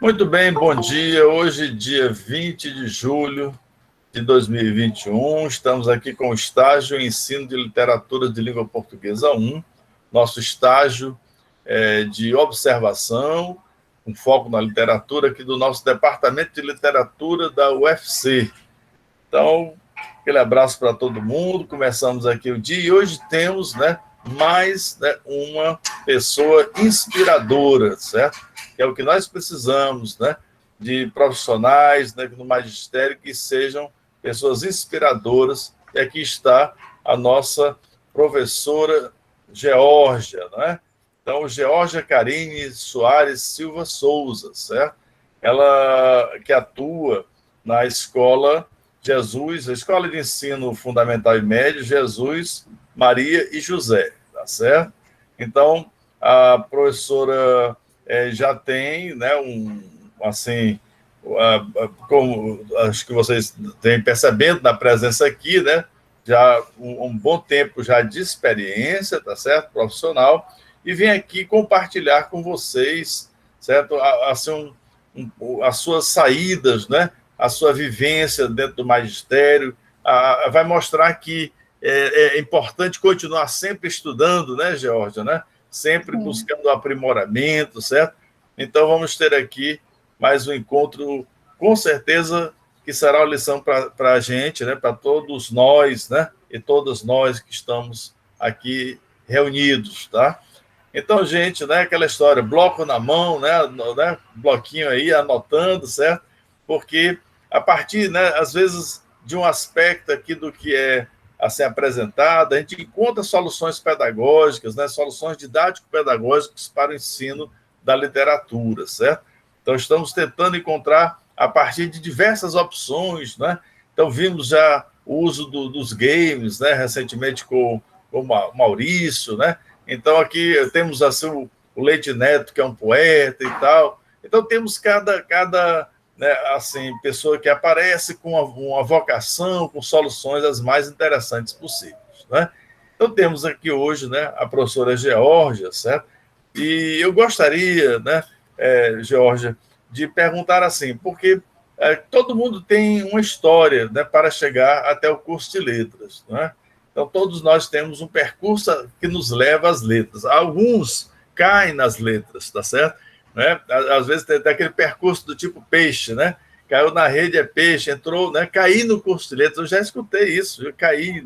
Muito bem, bom dia. Hoje, dia 20 de julho de 2021, estamos aqui com o estágio em Ensino de Literatura de Língua Portuguesa 1, nosso estágio de observação, com foco na literatura aqui do nosso Departamento de Literatura da UFC. Então, aquele abraço para todo mundo. Começamos aqui o dia e hoje temos, mais uma pessoa inspiradora, certo? Que é o que nós precisamos, de profissionais, no magistério que sejam pessoas inspiradoras. E aqui está a nossa professora Geórgia, Então, Geórgia Karine Soares Silva Souza, certo? Ela que atua na escola Jesus, a Escola de Ensino Fundamental e Médio, Jesus, Maria e José, tá certo? Então, a professora já tem, assim, como acho que vocês têm percebendo na presença aqui, já um bom tempo já de experiência, tá certo? Profissional, e vem aqui compartilhar com vocês, certo? Assim, as suas saídas, a sua vivência dentro do magistério, vai mostrar que é importante continuar sempre estudando, Geórgia, Sempre buscando aprimoramento, certo? Então, vamos ter aqui mais um encontro, com certeza, que será uma lição para a gente, para todos nós, e todas nós que estamos aqui reunidos, tá? Então, gente, aquela história, bloco na mão, bloquinho aí, anotando, certo? Porque a partir, às vezes, de um aspecto aqui do que é a ser apresentado, a gente encontra soluções pedagógicas, soluções didático-pedagógicas para o ensino da literatura, certo? Então, estamos tentando encontrar a partir de diversas opções, Então, vimos já o uso dos games, recentemente com o Maurício, Então, aqui temos assim, o Leite Neto, que é um poeta e tal. Então, temos cada assim, pessoa que aparece com uma vocação, com soluções as mais interessantes possíveis. Então, temos aqui hoje a professora Geórgia, certo? E eu gostaria, Geórgia, de perguntar assim, porque todo mundo tem uma história para chegar até o curso de letras, Então, todos nós temos um percurso que nos leva às letras. Alguns caem nas letras, tá certo? Às vezes tem aquele percurso do tipo peixe, Caiu na rede é peixe, entrou, Caí no curso de letras, eu já escutei isso, eu caí,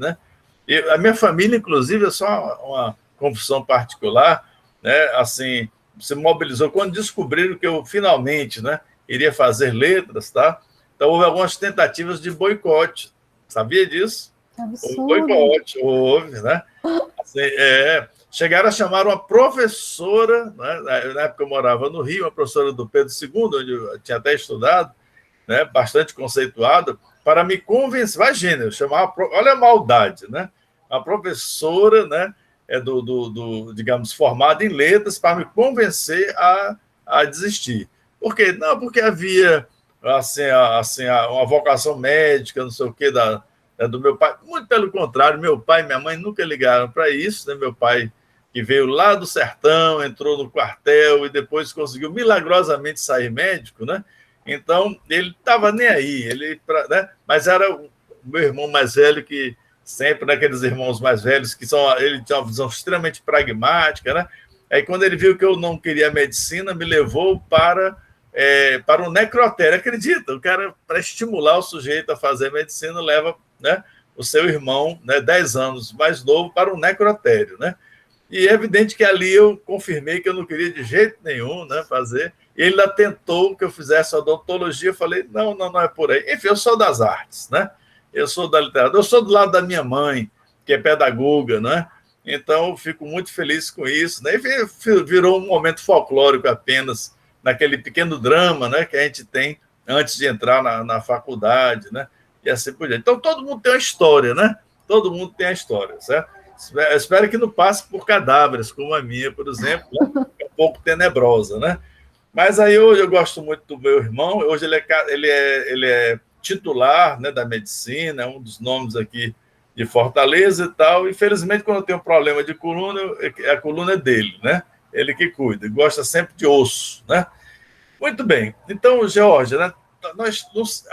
E a minha família, inclusive, é só uma confissão particular, Assim, se mobilizou quando descobriram que eu finalmente, iria fazer letras, tá? Então, houve algumas tentativas de boicote. Sabia disso? Absurdo. Boicote, houve, Assim, chegaram a chamar uma professora, na época eu morava no Rio, uma professora do Pedro II, onde eu tinha até estudado, bastante conceituada, para me convencer. Imagina, eu chamava, olha a maldade, A professora, digamos, formada em letras, para me convencer a desistir. Por quê? Não, porque havia uma vocação médica, não sei o quê, do meu pai. Muito pelo contrário, meu pai e minha mãe nunca ligaram para isso, Meu pai, que veio lá do sertão, entrou no quartel e depois conseguiu milagrosamente sair médico, Então, ele estava nem aí, mas era o meu irmão mais velho que sempre, aqueles irmãos mais velhos que ele tinha uma visão extremamente pragmática, Aí, quando ele viu que eu não queria medicina, me levou para um necrotério. Acredita? O cara, para estimular o sujeito a fazer medicina, leva o seu irmão, 10 anos mais novo, para um necrotério, E é evidente que ali eu confirmei que eu não queria de jeito nenhum fazer. E ele ainda tentou que eu fizesse a odontologia. Eu falei, não é por aí. Enfim, eu sou das artes, Eu sou da literatura. Eu sou do lado da minha mãe, que é pedagoga, Então, eu fico muito feliz com isso, E virou um momento folclórico apenas, naquele pequeno drama, que a gente tem antes de entrar na faculdade, E assim por diante. Então, todo mundo tem uma história, Todo mundo tem a história, certo? Espero que não passe por cadáveres, como a minha, por exemplo, que é um pouco tenebrosa, Mas aí hoje eu gosto muito do meu irmão, hoje ele é titular da medicina, é um dos nomes aqui de Fortaleza e tal. Infelizmente, quando eu tenho um problema de coluna, a coluna é dele, Ele que cuida, gosta sempre de osso, Muito bem. Então, Georgia, né,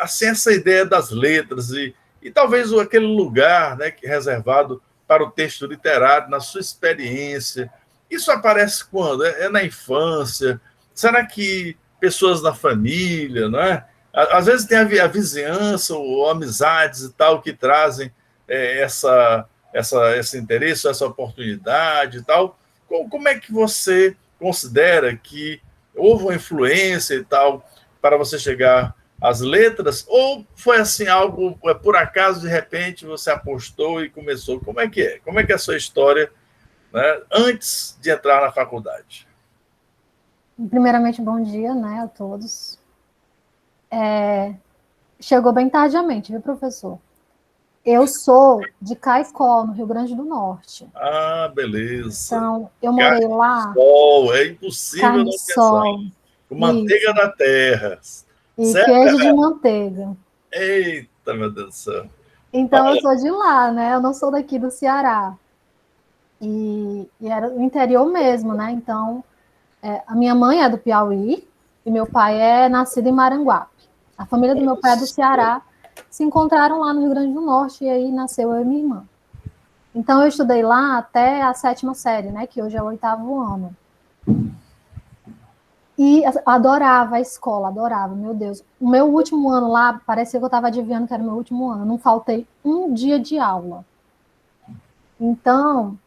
assim, essa ideia das letras e talvez aquele lugar, né, que é reservado para o texto literário, na sua experiência, isso aparece quando? É na infância? Será que pessoas na família, não é? Às vezes tem a vizinhança ou amizades e tal que trazem esse interesse, essa oportunidade e tal. Como é que você considera que houve uma influência e tal para você chegar às letras? Ou foi assim algo, por acaso, de repente, você apostou e começou? Como é que é? Como é que é a sua história, né, antes de entrar na faculdade? Primeiramente, bom dia, né, a todos. Chegou bem tardiamente, viu, professor? Eu sou de Caicó, no Rio Grande do Norte. Ah, beleza. Então, eu morei Carne lá, de sol, é impossível carne de não pensar. sol, Com manteiga isso, da terra. e Certo? queijo de manteiga. Eita, meu Deus do céu. Então, eu Olha, sou de lá, né? Eu não sou daqui do Ceará. E era o interior mesmo, né? Então, a minha mãe é do Piauí e meu pai é nascido em Maranguape. A família do meu pai é do Ceará, se encontraram lá no Rio Grande do Norte e aí nasceu eu e minha irmã. Então, eu estudei lá até a 7ª série, né? Que hoje é o 8º ano. E adorava a escola, adorava, meu Deus. O meu último ano lá, parecia que eu estava adivinhando que era o meu último ano. Eu não faltei um dia de aula. Então,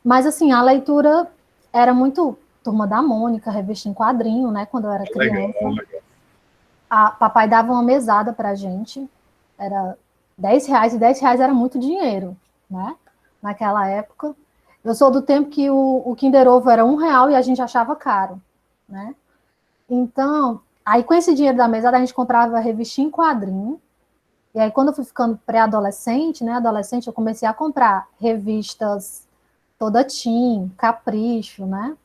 mas assim, a leitura era muito Turma da Mônica, revista em quadrinho, né? Quando eu era legal, criança. legal. Papai dava uma mesada pra gente, era R$10, e R$10 era muito dinheiro, né? Naquela época. Eu sou do tempo que o Kinder Ovo era R$1 e a gente achava caro, né? Então, aí com esse dinheiro da mesada, a gente comprava revista em quadrinho. E aí, quando eu fui ficando pré-adolescente, né? Adolescente, eu comecei a comprar revistas Toda Teen, Capricho, né?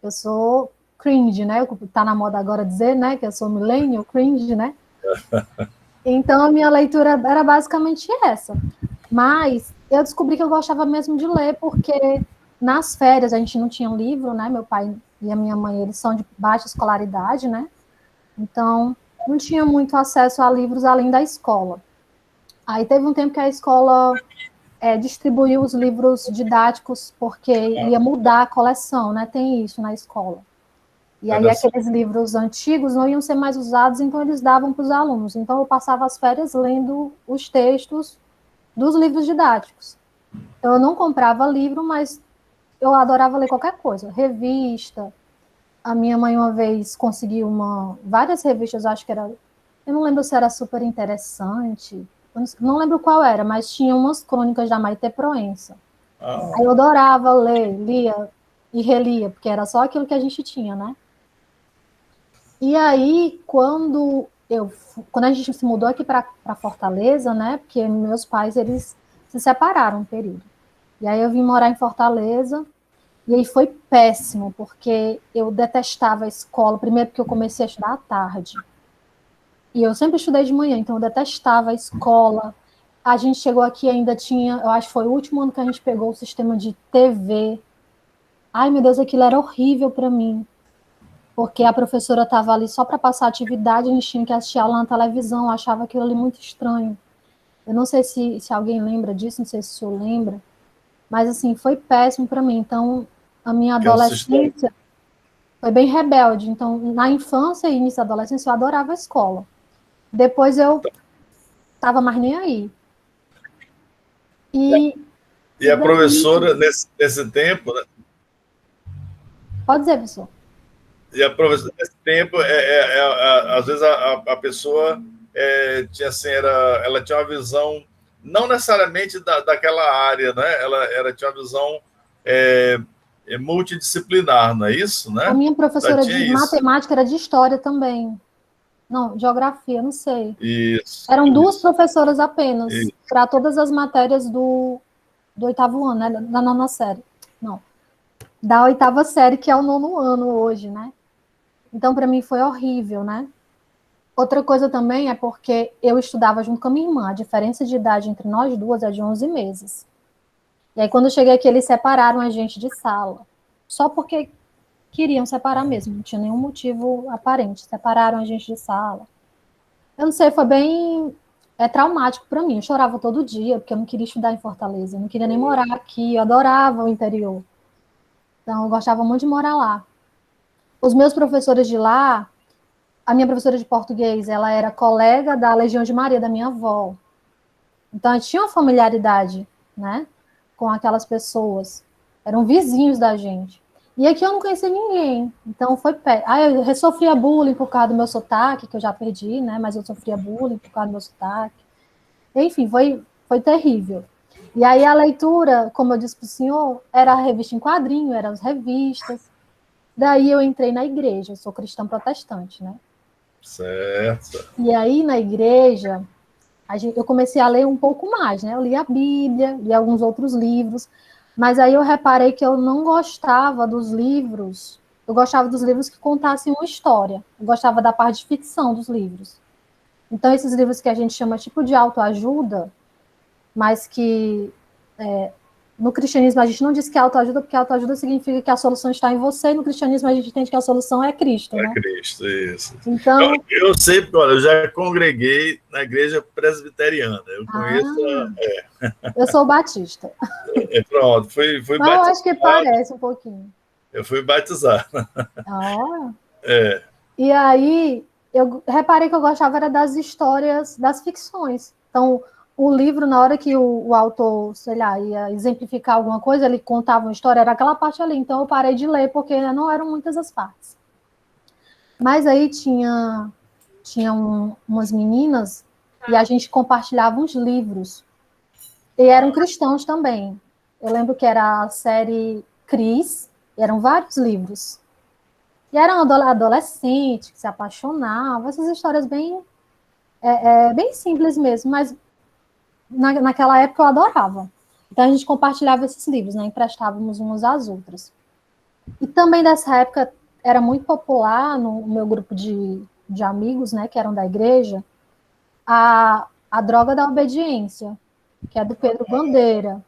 Eu sou cringe, né? Tá na moda agora dizer, né? Que eu sou millennial, cringe, né? Então, a minha leitura era basicamente essa. Mas eu descobri que eu gostava mesmo de ler, porque nas férias a gente não tinha livro, né? Meu pai e a minha mãe, eles são de baixa escolaridade, né? Então, não tinha muito acesso a livros além da escola. Aí teve um tempo que a escola distribuiu os livros didáticos, porque ia mudar a coleção, né? Tem isso na escola. E aí Olha só. aqueles livros antigos não iam ser mais usados, então eles davam para os alunos. Então eu passava as férias lendo os textos dos livros didáticos. Eu não comprava livro, mas eu adorava ler qualquer coisa, revista. A minha mãe uma vez conseguiu várias revistas, acho que era, eu não lembro se era Super Interessante, eu não lembro qual era, mas tinha umas crônicas da Maite Proença. Aí eu adorava ler, lia e relia, porque era só aquilo que a gente tinha, né? E aí, quando a gente se mudou aqui para Fortaleza, né? Porque meus pais, eles se separaram um período. E aí eu vim morar em Fortaleza, e aí foi péssimo, porque eu detestava a escola, primeiro porque eu comecei a estudar à tarde. E eu sempre estudei de manhã, então eu detestava a escola. A gente chegou aqui e ainda tinha, eu acho que foi o último ano que a gente pegou o sistema de TV. Ai, meu Deus, aquilo era horrível para mim. Porque a professora estava ali só para passar atividade, a gente tinha que assistir aula na televisão, eu achava aquilo ali muito estranho. Eu não sei se alguém lembra disso, não sei se o senhor lembra, mas assim, foi péssimo para mim. Então, a minha Que é um sistema. adolescência foi bem rebelde. Então, na infância e início da adolescência, eu adorava a escola. Depois eu estava mais nem aí. E, E e a daí, professora, nesse tempo, né? pode dizer, pessoal. E a professora, nesse tempo, às vezes a pessoa tinha assim, ela tinha uma visão não necessariamente daquela área, né? Ela tinha uma visão é, multidisciplinar, não é isso, A né? minha Ela professora tinha de isso. matemática era de história também. Não, geografia, não sei. Isso, Eram duas isso, professoras apenas, isso. para todas as matérias do 8º ano, né? Da 9ª série. Não, da 8ª série, que é o 9º ano hoje, né? Então, para mim, foi horrível, né? Outra coisa também é porque eu estudava junto com a minha irmã. A diferença de idade entre nós duas é de 11 meses. E aí, quando eu cheguei aqui, eles separaram a gente de sala. Só porque queriam separar mesmo, não tinha nenhum motivo aparente. Separaram a gente de sala. Eu não sei, foi bem traumático para mim. Eu chorava todo dia, porque eu não queria estudar em Fortaleza, eu não queria nem morar aqui, eu adorava o interior. Então, eu gostava muito de morar lá. Os meus professores de lá, a minha professora de português, ela era colega da Legião de Maria, da minha avó. Então, a gente tinha uma familiaridade, né, com aquelas pessoas. Eram vizinhos da gente. E aqui eu não conhecia ninguém. Então, foi pé. Eu sofria bullying por causa do meu sotaque, que eu já perdi, né, mas eu sofria bullying por causa do meu sotaque. Enfim, foi terrível. E aí a leitura, como eu disse para o senhor, era a revista em quadrinho, eram as revistas. Daí eu entrei na igreja, eu sou cristã protestante, né? Certo. E aí na igreja, eu comecei a ler um pouco mais, né? Eu li a Bíblia, li alguns outros livros, mas aí eu reparei que eu não gostava dos livros, eu gostava dos livros que contassem uma história, eu gostava da parte de ficção dos livros. Então esses livros que a gente chama tipo de autoajuda, mas que no cristianismo a gente não diz que é autoajuda, porque autoajuda significa que a solução está em você, e no cristianismo a gente entende que a solução é Cristo, né? É Cristo, isso. Então, eu sei, porque olha, eu já congreguei na igreja presbiteriana, eu conheço... eu sou batista. Pronto, fui Então, eu batizado. acho que parece um pouquinho. Eu fui batizado. É. E aí, eu reparei que eu gostava era das histórias, das ficções. Então, o livro, na hora que o autor, sei lá, ia exemplificar alguma coisa, ele contava uma história, era aquela parte ali. Então, eu parei de ler, porque não eram muitas as partes. Mas aí tinha umas meninas e a gente compartilhava uns livros. E eram cristãos também. Eu lembro que era a série Cris, e eram vários livros. E era um adolescente que se apaixonava, essas histórias bem simples mesmo, mas naquela época eu adorava. Então a gente compartilhava esses livros, né? Emprestávamos umas às outras. E também dessa época era muito popular no meu grupo de amigos, né, que eram da igreja, a Droga da Obediência, que é do Pedro Bandeira.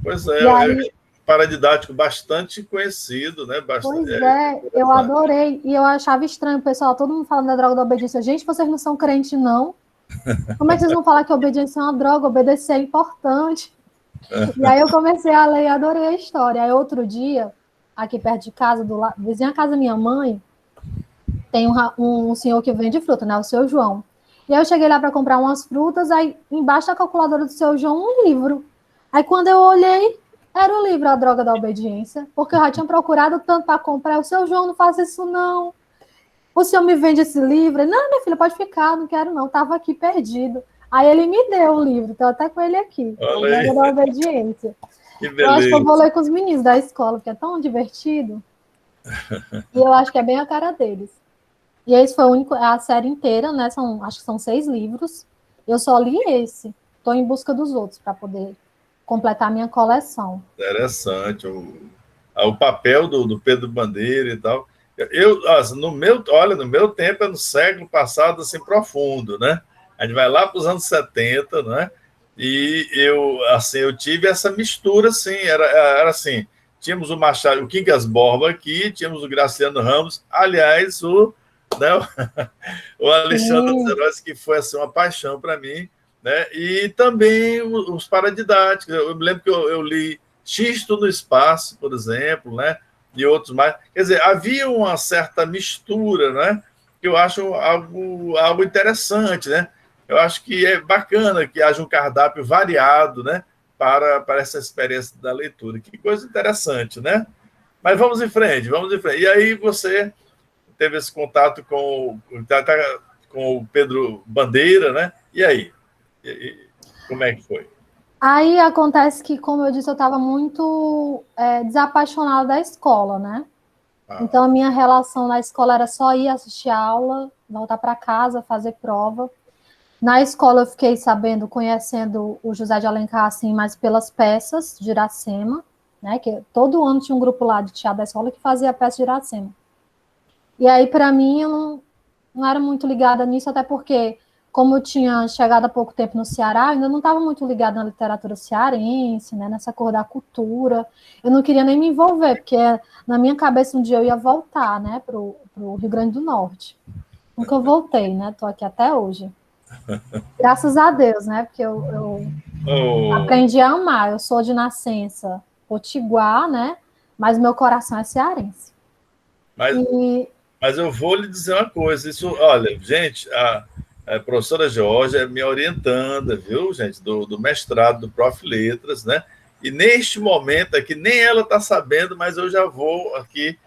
Pois é, aí, paradidático bastante conhecido, né? Pois eu adorei. E eu achava estranho, pessoal, todo mundo falando da droga da obediência. Gente, vocês não são crentes, não? Como é que vocês vão falar que a obediência é uma droga? Obedecer é importante. E aí eu comecei a ler e adorei a história. Aí outro dia, aqui perto de casa, vizinho a casa da minha mãe, tem um senhor que vende fruta, né? O seu João. E aí eu cheguei lá para comprar umas frutas, aí embaixo da calculadora do seu João, um livro. Aí quando eu olhei, era o livro A Droga da Obediência, porque eu já tinha procurado tanto para comprar. O seu João, não faça isso não. O senhor me vende esse livro? Não, minha filha, pode ficar, não quero não, estava aqui perdido. Aí ele me deu o livro, estou até com ele aqui. Olha A aí. Droga da Obediência. Que beleza. Eu acho que eu vou ler com os meninos da escola, porque é tão divertido. E eu acho que é bem a cara deles. E esse foi a série inteira, né? Acho que são 6 livros. Eu só li esse. Estou em busca dos outros para poder completar minha coleção. Interessante. O papel do Pedro Bandeira e tal. No meu tempo, é no século passado, assim, profundo, né? A gente vai lá para os anos 70, né? E eu tive essa mistura, assim, era assim, tínhamos o Machado, o Quincas Borba aqui, tínhamos o Graciano Ramos, aliás, né, o Alexandre dos Heróis, que foi assim, uma paixão para mim, né? E também os paradidáticos. Eu me lembro que eu li Xisto no Espaço, por exemplo, né? E outros mais. Quer dizer, havia uma certa mistura, né? Que eu acho algo interessante, né? Eu acho que é bacana que haja um cardápio variado, né? Para essa experiência da leitura. Que coisa interessante, né? Mas vamos em frente, vamos em frente. E aí você teve esse contato com o Pedro Bandeira, né? E aí? Como é que foi? Aí acontece que, como eu disse, eu estava muito desapaixonada da escola, né? Então a minha relação na escola era só ir assistir aula, voltar para casa, fazer prova. Na escola eu fiquei sabendo, conhecendo o José de Alencar, assim, mais pelas peças de Iracema, né? Que todo ano tinha um grupo lá de teatro da escola que fazia peça de Iracema. E aí, para mim, eu não era muito ligada nisso, até porque, como eu tinha chegado há pouco tempo no Ceará, ainda não estava muito ligada na literatura cearense, né, nessa cor da cultura. Eu não queria nem me envolver, porque na minha cabeça um dia eu ia voltar, né, para o Rio Grande do Norte. Nunca voltei, né? Estou aqui até hoje. Graças a Deus, né? Porque eu aprendi a amar. Eu sou de nascença potiguar, né? Mas meu coração é cearense. Mas eu vou lhe dizer uma coisa. Isso, olha, gente, a professora Georgia é minha orientanda, viu, gente, do mestrado do Prof. Letras, né? E neste momento aqui, nem ela está sabendo, mas eu já vou aqui,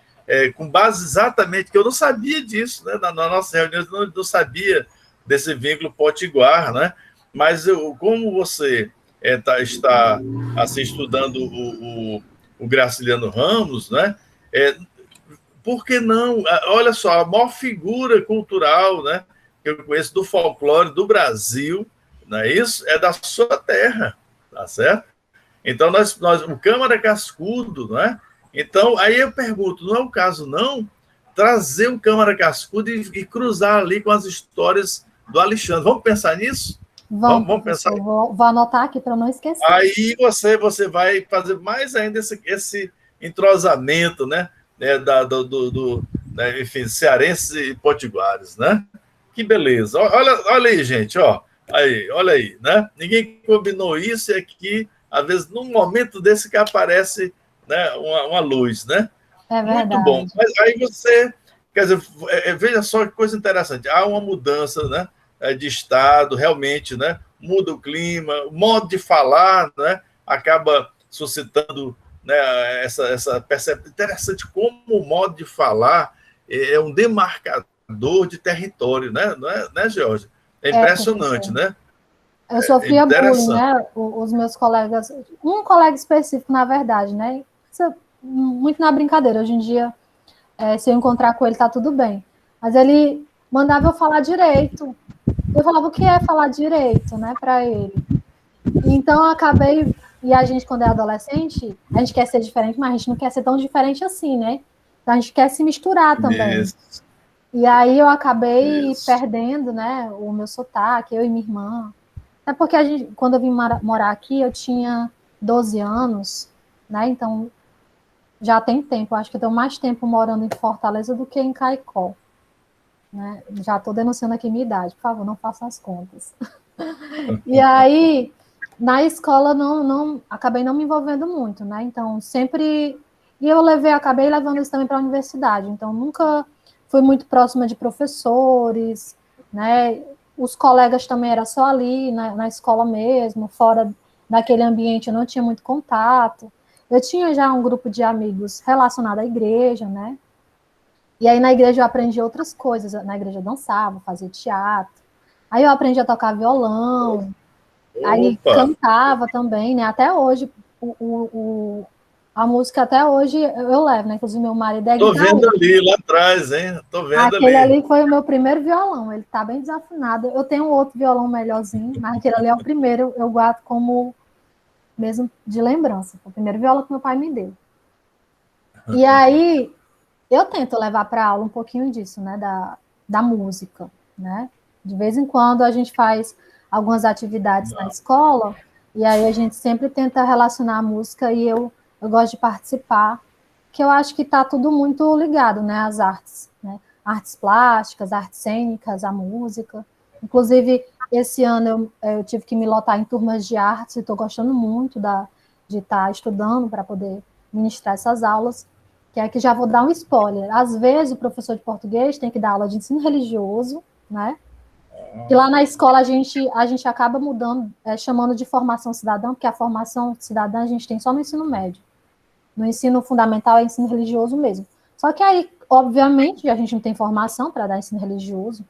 com base exatamente, que eu não sabia disso, né? Na nossa reunião, eu não sabia desse vínculo potiguar, né? Mas como você está assim, estudando o Graciliano Ramos, né? Por que não? Olha só, a maior figura cultural, né, que eu conheço do folclore do Brasil, não é isso? É da sua terra, tá certo? Então, o Câmara Cascudo, né? Então, aí eu pergunto, não é o caso, não, trazer o Câmara Cascudo e cruzar ali com as histórias do Alexandre. Vamos pensar nisso? Vamos pensar. Vou anotar aqui para não esquecer. Aí você vai fazer mais ainda esse entrosamento, né? Enfim, cearenses e potiguares, né? Que beleza. Olha aí, gente, ó. Olha aí, né? Ninguém combinou isso e aqui, às vezes, num momento desse que aparece, né, uma luz, né? É verdade. Muito bom. Mas aí você, quer dizer, veja só que coisa interessante. Há uma mudança, né, de estado, realmente, né? Muda o clima, o modo de falar, né? Acaba suscitando, né, essa percepção. Interessante como o modo de falar é um demarcador de território, né, né, Georgia? É impressionante, né? Eu sofria bullying, né? Os meus colegas, um colega específico, na verdade, né? Isso, muito na brincadeira. Hoje em dia, se eu encontrar com ele, tá tudo bem. Mas ele mandava eu falar direito. Eu falava o que é falar direito, né, para ele. Então, eu acabei. E a gente, quando é adolescente, a gente quer ser diferente, mas a gente não quer ser tão diferente assim, né? Então, a gente quer se misturar também. Isso. E aí eu acabei perdendo, né, o meu sotaque, eu e minha irmã. É porque a gente, quando eu vim morar aqui, eu tinha 12 anos, né? Então, já tem tempo. Acho que eu tenho mais tempo morando em Fortaleza do que em Caicó. Né? Já estou denunciando aqui minha idade. Por favor, não façam as contas. E aí, na escola, acabei não me envolvendo muito, né? Então, sempre... E eu acabei levando isso também para a universidade. Então, nunca fui muito próxima de professores, né? Os colegas também era só ali, na escola mesmo, fora daquele ambiente eu não tinha muito contato. Eu tinha já um grupo de amigos relacionado à igreja, né? E aí na igreja eu aprendi outras coisas. Na igreja eu dançava, fazia teatro. Aí eu aprendi a tocar violão. Aí cantava também, né? Até hoje, a música até hoje eu levo, né? Inclusive meu marido é guitarrista. Tô vendo ali, lá atrás, hein? Tô vendo aquele ali foi o meu primeiro violão. Ele tá bem desafinado. Eu tenho um outro violão melhorzinho, mas aquele ali é o primeiro. Eu guardo como mesmo de lembrança. Foi o primeiro violão que meu pai me deu. E aí eu tento levar para aula um pouquinho disso, né? Da música, né? De vez em quando a gente faz algumas atividades na escola e aí a gente sempre tenta relacionar a música e eu gosto de participar, que eu acho que está tudo muito ligado, né, às artes, né, artes plásticas, artes cênicas, a música. Inclusive, esse ano eu tive que me lotar em turmas de artes e estou gostando muito de estar estudando para poder ministrar essas aulas, que é que já vou dar um spoiler. Às vezes, o professor de português tem que dar aula de ensino religioso, né, e lá na escola a gente acaba mudando, chamando de formação cidadã, porque a formação cidadã a gente tem só no ensino médio. No ensino fundamental é ensino religioso mesmo. Só que aí, obviamente, a gente não tem formação para dar ensino religioso.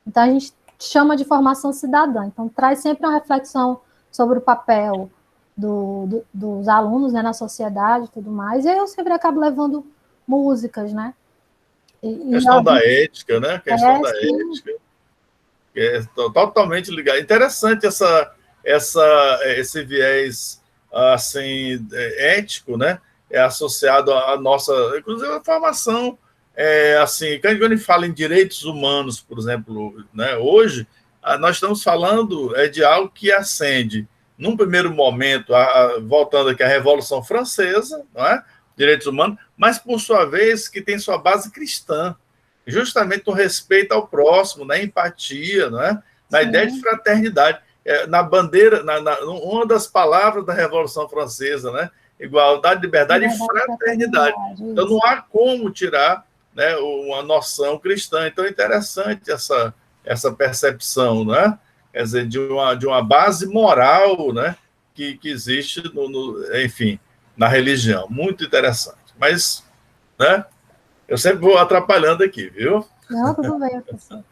Então, a gente chama de formação cidadã. Então, traz sempre uma reflexão sobre o papel dos alunos, né, na sociedade e tudo mais. E aí eu sempre acabo levando músicas, né? Questão da ética, né? Questão da ética. É totalmente ligado. Interessante esse viés assim, ético, né? É associado à nossa, inclusive, a formação, assim, quando a gente fala em direitos humanos, por exemplo, né, hoje, nós estamos falando de algo que acende, num primeiro momento, voltando aqui à Revolução Francesa, não é? Direitos humanos, mas, por sua vez, que tem sua base cristã, justamente no respeito ao próximo, na empatia, não é? Na ideia de fraternidade. Na bandeira, uma das palavras da Revolução Francesa, né? Igualdade, liberdade e fraternidade. Então, não há como tirar, né, uma noção cristã. Então, é interessante essa percepção, né? Quer dizer, de uma base moral, né, que existe, enfim, na religião. Muito interessante. Mas, né, eu sempre vou atrapalhando aqui, viu? Não, tudo bem, professor.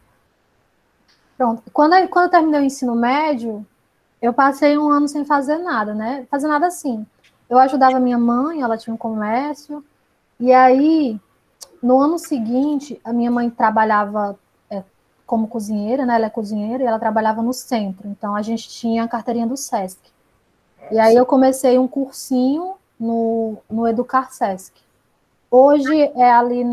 Pronto. Quando eu terminei o ensino médio, eu passei um ano sem fazer nada, né? Fazer nada assim. Eu ajudava minha mãe, ela tinha um comércio, e aí, no ano seguinte, a minha mãe trabalhava como cozinheira, né? Ela é cozinheira e ela trabalhava no centro. Então, a gente tinha a carteirinha do SESC. E aí, eu comecei um cursinho no Educar SESC. Hoje é ali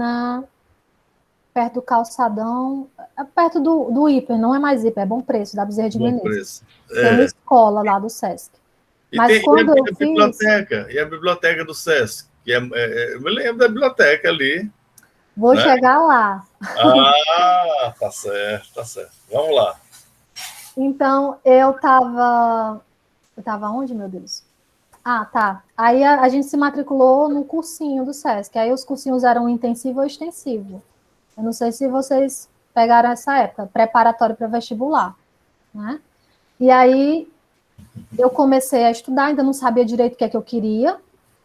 perto do Calçadão, perto do Hiper, não é mais Hiper, é Bom Preço, da Bezerra de Menezes. Tem uma escola lá do SESC. Mas quando eu fiz... biblioteca, e a biblioteca do SESC, que eu me lembro da biblioteca ali. Vou chegar lá. Tá certo, tá certo. Vamos lá. Então, eu estava onde, meu Deus? Tá. Aí a gente se matriculou no cursinho do SESC. Aí os cursinhos eram intensivo ou extensivo. Eu não sei se vocês pegaram essa época, preparatório para vestibular, né? E aí eu comecei a estudar, ainda não sabia direito o que é que eu queria,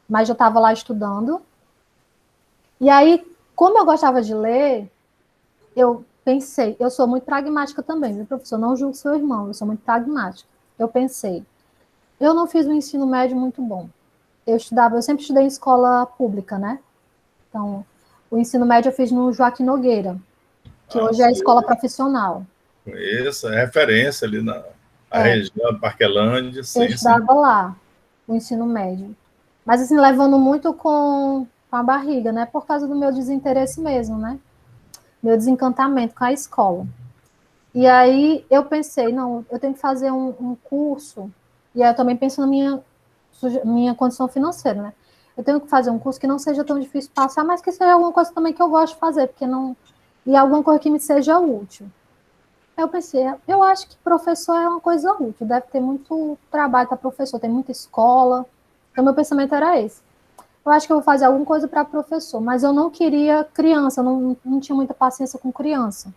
mas já estava lá estudando. E aí, como eu gostava de ler, eu pensei, eu sou muito pragmática também, viu, professor? Não julgo seu irmão, eu sou muito pragmática. Eu pensei, eu não fiz um ensino médio muito bom. Eu sempre estudei em escola pública, né? Então, o ensino médio eu fiz no Joaquim Nogueira, que hoje é a escola profissional. Isso, é referência ali na região, Parquelândia. Eu estudava lá, o ensino médio. Mas, assim, levando muito com a barriga, né? Por causa do meu desinteresse mesmo, né? Meu desencantamento com a escola. E aí eu pensei, não, eu tenho que fazer um curso, e aí eu também penso na minha condição financeira, né? Eu tenho que fazer um curso que não seja tão difícil passar, mas que seja alguma coisa também que eu gosto de fazer, porque não... E alguma coisa que me seja útil. Aí eu pensei, eu acho que professor é uma coisa útil, deve ter muito trabalho para professor, tem muita escola. Então, meu pensamento era esse. Eu acho que eu vou fazer alguma coisa para professor, mas eu não queria criança, não tinha muita paciência com criança.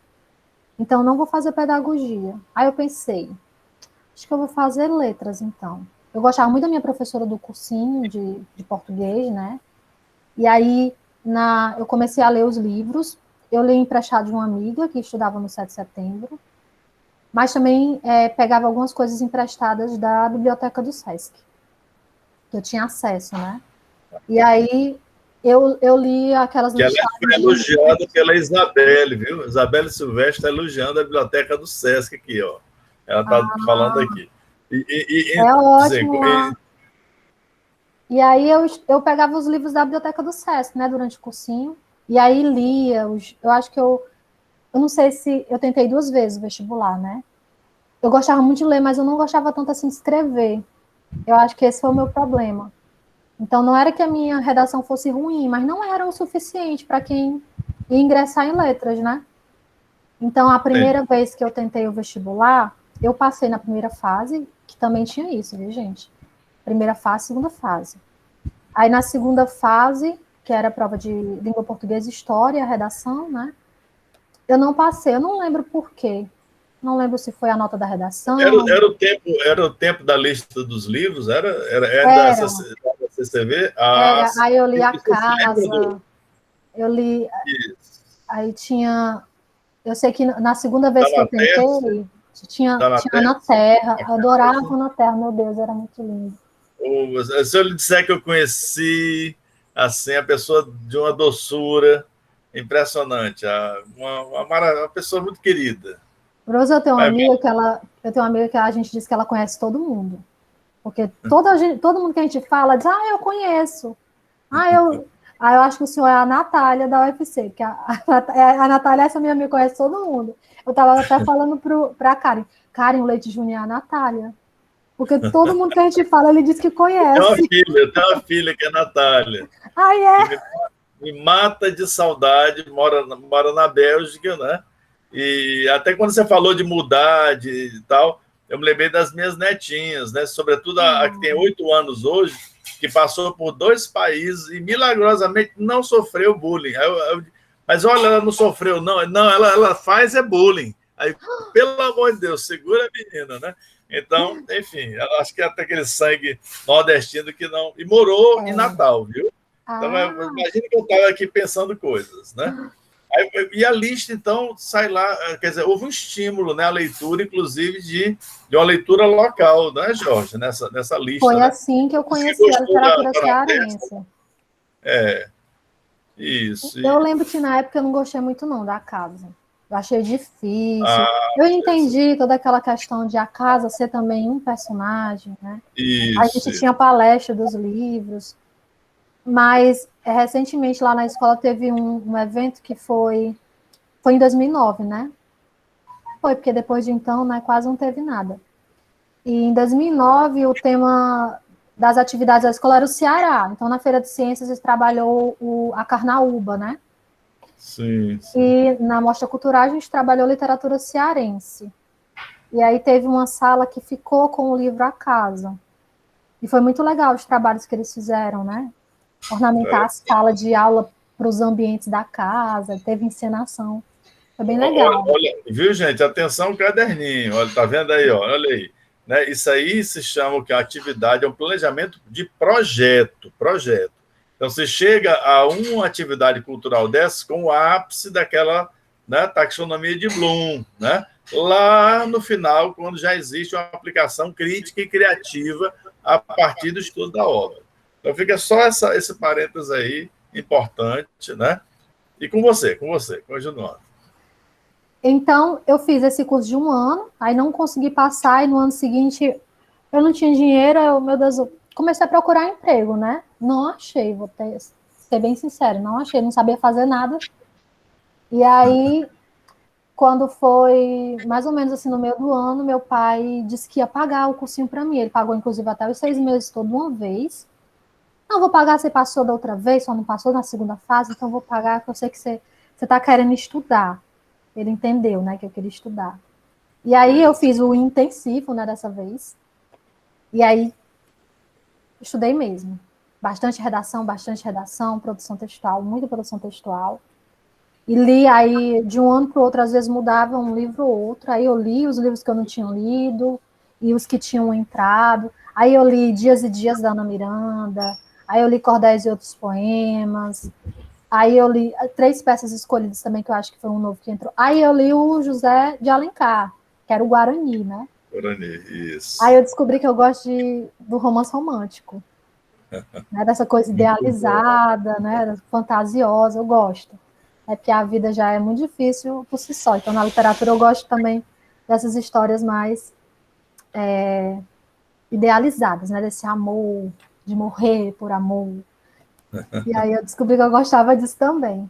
Então, não vou fazer pedagogia. Aí eu pensei, acho que eu vou fazer letras, então. Eu gostava muito da minha professora do cursinho de português, né? E aí, eu comecei a ler os livros. Eu li emprestado de uma amiga que estudava no 7 de setembro, mas também pegava algumas coisas emprestadas da biblioteca do SESC, que eu tinha acesso, né? E aí, eu li aquelas listagens... Que ela foi elogiada pela Isabelle, viu? Isabelle Silvestre está elogiando a biblioteca do SESC aqui, ó. Ela está falando aqui. É ótimo. E aí, eu pegava os livros da biblioteca do SESC, né, durante o cursinho, e aí lia. Eu acho que eu não sei se... Eu tentei 2 vezes o vestibular, né? Eu gostava muito de ler, mas eu não gostava tanto assim de escrever. Eu acho que esse foi o meu problema. Então, não era que a minha redação fosse ruim, mas não era o suficiente para quem ia ingressar em letras, né? Então, a primeira vez que eu tentei o vestibular, eu passei na primeira fase, que também tinha isso, viu, gente? Primeira fase, segunda fase. Aí, na segunda fase, que era a prova de língua portuguesa, história, redação, né? Eu não passei, eu não lembro por quê. Não lembro se foi a nota da redação. Era o tempo da lista dos livros? Era da CCV? Aí eu li A Casa, eu li... Isso. Aí tinha... Eu sei que na segunda vez que eu tentei, tinha Na Terra. Eu adorava Na Terra, meu Deus, era muito lindo. Se eu lhe disser que eu conheci, assim, a pessoa de uma doçura impressionante, uma pessoa muito querida. Rosa, eu tenho uma amiga que a gente diz que ela conhece todo mundo. Porque todo mundo que a gente fala diz, eu conheço. Ah, eu acho que o senhor é a Natália da UFC, porque a Natália, essa minha amiga, conhece todo mundo. Eu estava até falando para a Karen. Karen, o Leite Júnior é a Natália. Porque todo mundo que a gente fala, ele diz que conhece. Eu tenho uma filha que é a Natália. Ah, é? Que me mata de saudade, mora na Bélgica, né? E até quando você falou de mudar de tal, eu me lembrei das minhas netinhas, né? Sobretudo a que tem 8 anos hoje, que passou por 2 países e milagrosamente não sofreu bullying. Mas olha, ela não sofreu, não. Não, ela faz bullying. Aí, pelo amor de Deus, segura a menina, né? Então, enfim, ela acho que é até aquele sangue nordestino que não. E morou em Natal, viu? Então, imagina que eu estava aqui pensando coisas, né? E a lista, então, sai lá, quer dizer, houve um estímulo, né, a leitura, inclusive, de uma leitura local, né, Jorge, nessa lista. Foi né? assim que eu conheci a literatura cearense. Isso. Eu lembro que na época eu não gostei muito, não, da casa. Eu achei difícil. Eu entendi toda aquela questão de a casa ser também um personagem, né? Isso, a gente tinha palestra dos livros, mas recentemente lá na escola teve um evento que foi em 2009, né? Foi, porque depois de então, né, quase não teve nada. E em 2009, o tema das atividades da escola era o Ceará. Então, na Feira de Ciências, eles trabalhou a Carnaúba, né? Sim. E na Mostra Cultural, a gente trabalhou literatura cearense. E aí teve uma sala que ficou com o livro A Casa. E foi muito legal os trabalhos que eles fizeram, né? Ornamentar a sala de aula para os ambientes da casa, teve encenação. Foi bem legal. Olha, viu, gente? Atenção, caderninho. Olha, tá vendo aí? Olha aí. Né? Isso aí se chama que a atividade é um planejamento de projeto. Então, você chega a uma atividade cultural dessa com o ápice daquela, né, taxonomia de Bloom, né? Lá no final, quando já existe uma aplicação crítica e criativa a partir do estudo da obra. Então, fica só esse parênteses aí, importante, né? E com você, continuando. Então, eu fiz esse curso de 1 ano, aí não consegui passar, e no ano seguinte eu não tinha dinheiro, meu Deus, eu comecei a procurar emprego, né? Não achei, vou ser bem sincero, não achei, não sabia fazer nada. E aí, quando foi mais ou menos assim no meio do ano, meu pai disse que ia pagar o cursinho para mim. Ele pagou, inclusive, até os 6 meses todo uma vez. Não, vou pagar, você passou da outra vez, só não passou na segunda fase, então vou pagar, porque eu sei que você está querendo estudar. Ele entendeu, né, que eu queria estudar. E aí eu fiz o intensivo, né, dessa vez. E aí estudei mesmo. Bastante redação, produção textual, muita produção textual. E li aí, de um ano para o outro, às vezes mudava um livro ou outro. Aí eu li os livros que eu não tinha lido e os que tinham entrado. Aí eu li Dias e Dias da Ana Miranda. Aí eu li Cordéis e Outros Poemas. Aí eu li 3 peças escolhidas também, que eu acho que foi um novo que entrou. Aí eu li o José de Alencar, que era o Guarani, né? Guarani, isso. Aí eu descobri que eu gosto do romance romântico. Né? Dessa coisa idealizada, né? Fantasiosa, eu gosto. É porque a vida já é muito difícil por si só. Então, na literatura, eu gosto também dessas histórias mais idealizadas, né? Desse amor, de morrer por amor. E aí eu descobri que eu gostava disso também.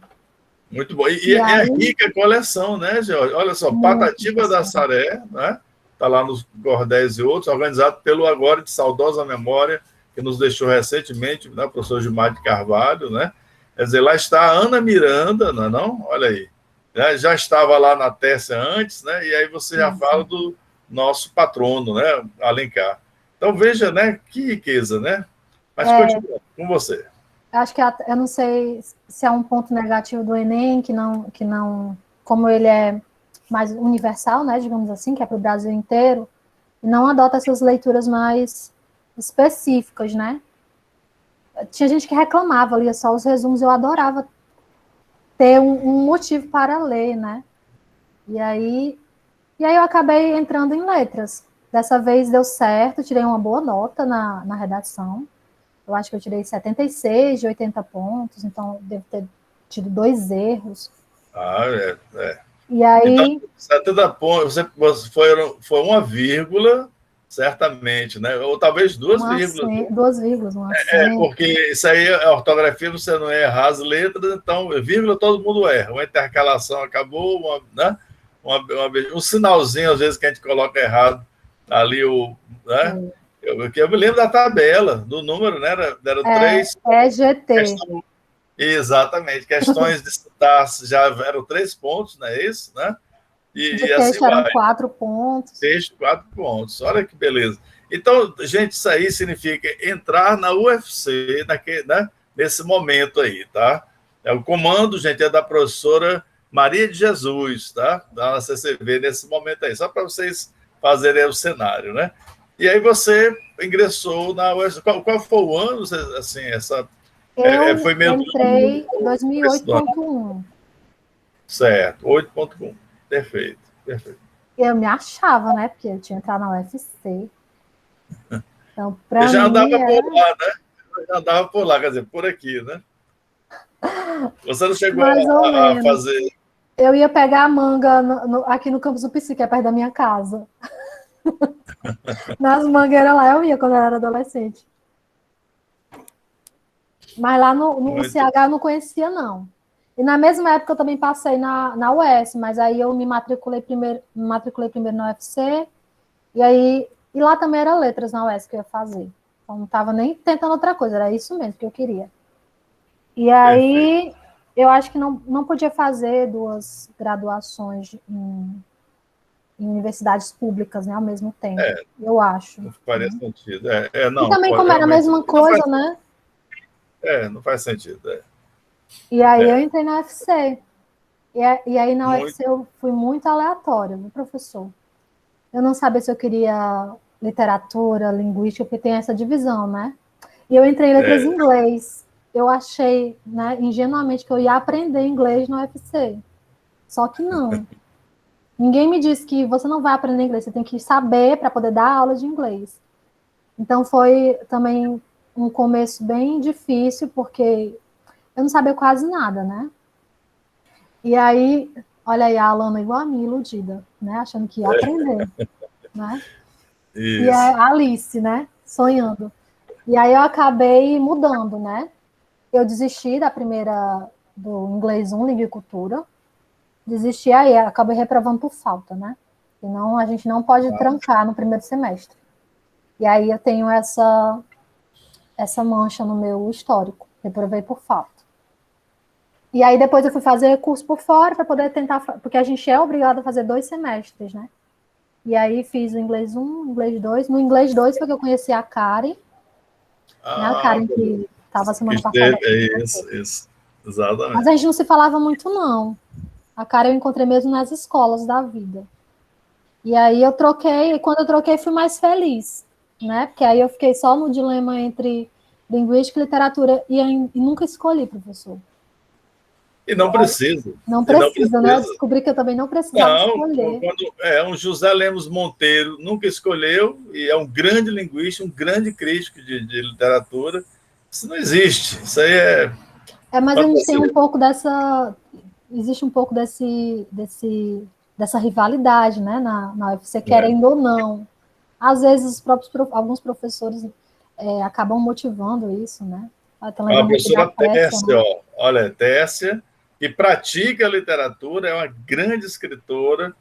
Muito bom. E é rica a coleção, né, Jorge? Olha só, Patativa da Saré, né? Está lá nos Cordéis e Outros, organizado pelo agora de saudosa memória, que nos deixou recentemente, né, o professor Gilmar de Carvalho, né? Quer dizer, lá está a Ana Miranda, não é não? Olha aí. Já estava lá na Tércia antes, né? E aí você já fala do nosso patrono, né? Alencar. Então, veja, né? Que riqueza, né? Mas continua com você. Acho que eu não sei se é um ponto negativo do Enem, que não, como ele é mais universal, né, digamos assim, que é para o Brasil inteiro, e não adota essas leituras mais específicas, né? Tinha gente que reclamava, lia só os resumos, eu adorava ter um motivo para ler, né? E aí eu acabei entrando em letras. Dessa vez deu certo, tirei uma boa nota na redação. Eu acho que eu tirei 76 de 80 pontos, então devo ter tido 2 erros. É. E aí... Então, 70 pontos, foi uma vírgula, certamente, né? Ou talvez duas vírgulas. Duas vírgulas, um acento. Porque isso aí, a ortografia, você não erra as letras, então, vírgula todo mundo erra. Uma intercalação acabou, né? Um sinalzinho, às vezes, que a gente coloca errado ali, né? Eu me lembro da tabela, do número, né? Era 3. GT. Exatamente. Questões de citar já eram 3 pontos, não é isso? Né? E de assim texto eram 4 pontos. Texto, 4 pontos. Olha que beleza. Então, gente, isso aí significa entrar na UFC né? Nesse momento aí, tá? O comando, gente, é da professora Maria de Jesus, tá? Da CCV nesse momento aí, só para vocês fazerem o cenário, né? E aí você ingressou na UFC. Qual foi o ano, assim, essa... Eu entrei em 2008.1. Certo, 8.1. Perfeito. Eu me achava, né? Porque eu tinha entrado na UFC. Então, para mim... Eu já andava por lá, né? Eu já andava por lá, quer dizer, por aqui, né? Você não chegou a fazer... Eu ia pegar a manga aqui no campus do PC, que é perto da minha casa. Nas mangueiras lá eu ia quando eu era adolescente. Mas lá no CH eu não conhecia, não. E na mesma época eu também passei na UES, mas aí eu me matriculei primeiro na UFC, e lá também era letras na UES que eu ia fazer. Então não estava nem tentando outra coisa, era isso mesmo que eu queria. E aí eu acho que não podia fazer 2 graduações em universidades públicas, né, ao mesmo tempo, eu acho. Não faria sentido. Não, e também como era a mesma coisa, né? Não faz sentido. E aí eu entrei na UFC. E aí na UFC eu fui muito aleatória, viu, professor? Eu não sabia se eu queria literatura, linguística, porque tem essa divisão, né? E eu entrei em letras em inglês. Eu achei, né, ingenuamente, que eu ia aprender inglês no UFC. Só que não. Ninguém me disse que você não vai aprender inglês, você tem que saber para poder dar aula de inglês. Então foi também um começo bem difícil, porque eu não sabia quase nada, né? E aí, olha aí, a Alana igual a mim, iludida, né? Achando que ia aprender, né? Isso. E a Alice, né? Sonhando. E aí eu acabei mudando, né? Eu desisti do inglês 1, língua e cultura. Desisti aí, acabei reprovando por falta, né? Senão a gente não pode trancar no primeiro semestre. E aí eu tenho essa mancha no meu histórico. Reprovei por falta. E aí depois eu fui fazer curso por fora para poder tentar... Porque a gente é obrigado a fazer 2 semestres, né? E aí fiz o inglês 1, inglês 2. No inglês 2 foi que eu conheci a Karen. Né? A Karen que estava semana passada. Isso. Exatamente. Mas a gente não se falava muito, não. A Karen eu encontrei mesmo nas escolas da vida. E aí eu troquei, e quando eu troquei fui mais feliz, né? Porque aí eu fiquei só no dilema entre linguística e literatura e nunca escolhi, professor. E não precisa. Não precisa, né? Eu descobri que eu também não precisava escolher. Um José Lemos Monteiro nunca escolheu, e é um grande linguista, um grande crítico de literatura. Isso não existe. Isso aí é... mas a gente tem um pouco dessa... Existe um pouco dessa rivalidade, né? Na UFC, querendo ou não. Às vezes, alguns professores acabam motivando isso, né? A professora Tércia, né? Olha, Tércia, que pratica literatura, é uma grande escritora,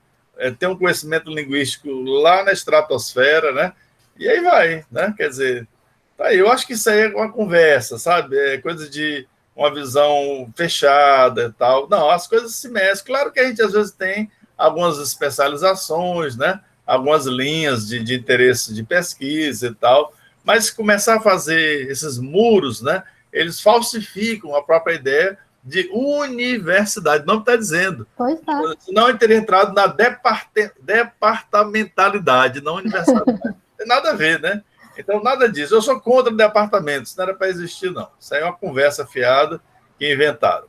tem um conhecimento linguístico lá na estratosfera, né? E aí vai, né? Quer dizer, tá aí, eu acho que isso aí é uma conversa, sabe? É coisa de uma visão fechada e tal. Não, as coisas se mesclam. Claro que a gente, às vezes, tem algumas especializações, né? Algumas linhas de interesse de pesquisa e tal, mas começar a fazer esses muros, né? Eles falsificam a própria ideia de universidade. Não está dizendo. Pois é. Senão eu teria entrado na departamentalidade, não universidade. Não tem nada a ver, né? Então, nada disso. Eu sou contra departamentos. Não era para existir, não. Isso aí é uma conversa fiada que inventaram.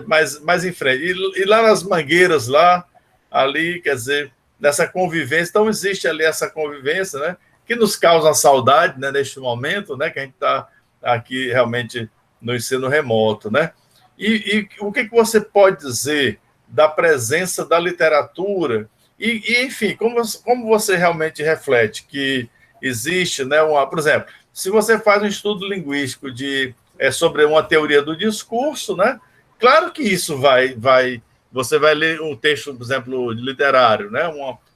Mas em frente. E lá nas mangueiras, ali, quer dizer, nessa convivência. Então, existe ali essa convivência, né? Que nos causa saudade, né? Neste momento, né? Que a gente está aqui realmente no ensino remoto, né? E o que você pode dizer da presença da literatura enfim, como você realmente reflete que existe, né, por exemplo, se você faz um estudo linguístico sobre uma teoria do discurso, né, claro que isso você vai ler um texto, por exemplo, literário, né,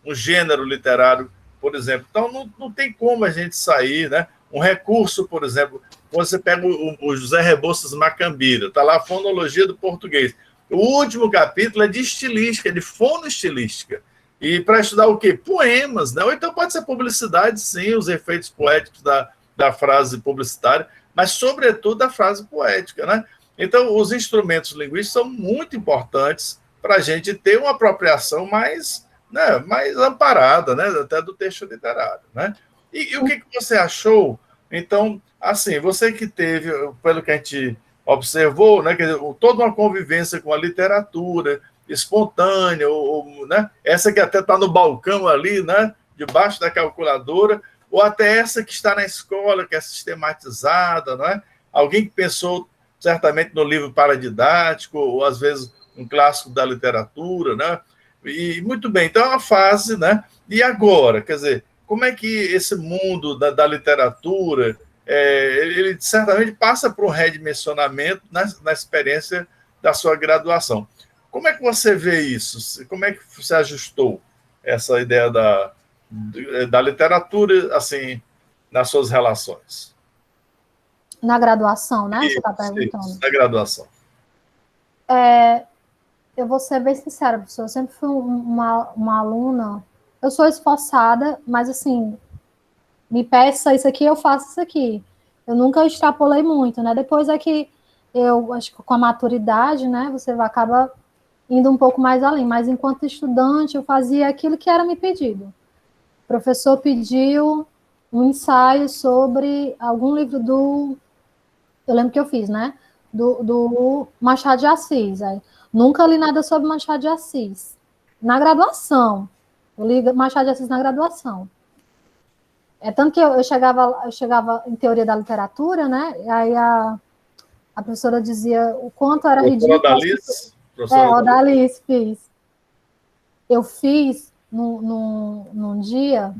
um gênero literário, por exemplo. Então, não tem como a gente sair, né, um recurso, por exemplo, você pega o José Rebouças Macambira, está lá a fonologia do português. O último capítulo é de estilística, de fonoestilística. E para estudar o quê? Poemas, né? Ou então pode ser publicidade, sim, os efeitos poéticos da frase publicitária, mas, sobretudo, da frase poética, né? Então, os instrumentos linguísticos são muito importantes para a gente ter uma apropriação mais, né, mais amparada, né, até do texto literário, né? E o que você achou? Então, assim, você que teve, pelo que a gente observou, né, quer dizer, toda uma convivência com a literatura espontânea, né, essa que até está no balcão ali, né, debaixo da calculadora, ou até essa que está na escola, que é sistematizada, não é? Alguém que pensou certamente no livro paradidático, ou às vezes um clássico da literatura, né? E muito bem, então é uma fase, né? E agora, quer dizer, como é que esse mundo da literatura, ele certamente passa por um redimensionamento na experiência da sua graduação. Como é que você vê isso? Como é que você ajustou essa ideia da literatura, assim, nas suas relações? Na graduação, né? Você está perguntando. Isso, na graduação. Eu vou ser bem sincera, professor. Eu sempre fui uma aluna. Eu sou esforçada, mas assim, me peça isso aqui, eu faço isso aqui. Eu nunca extrapolei muito, né? Depois é que eu acho que com a maturidade, né, você acaba indo um pouco mais além. Mas enquanto estudante, eu fazia aquilo que era me pedido. O professor pediu um ensaio sobre algum livro eu lembro que eu fiz, né? Do Machado de Assis. Aí, nunca li nada sobre Machado de Assis. Na graduação. Eu li Machado de Assis na graduação. É tanto que eu chegava em teoria da literatura, né? E aí a professora dizia o quanto era ridículo. Odalice fiz. Eu fiz num dia,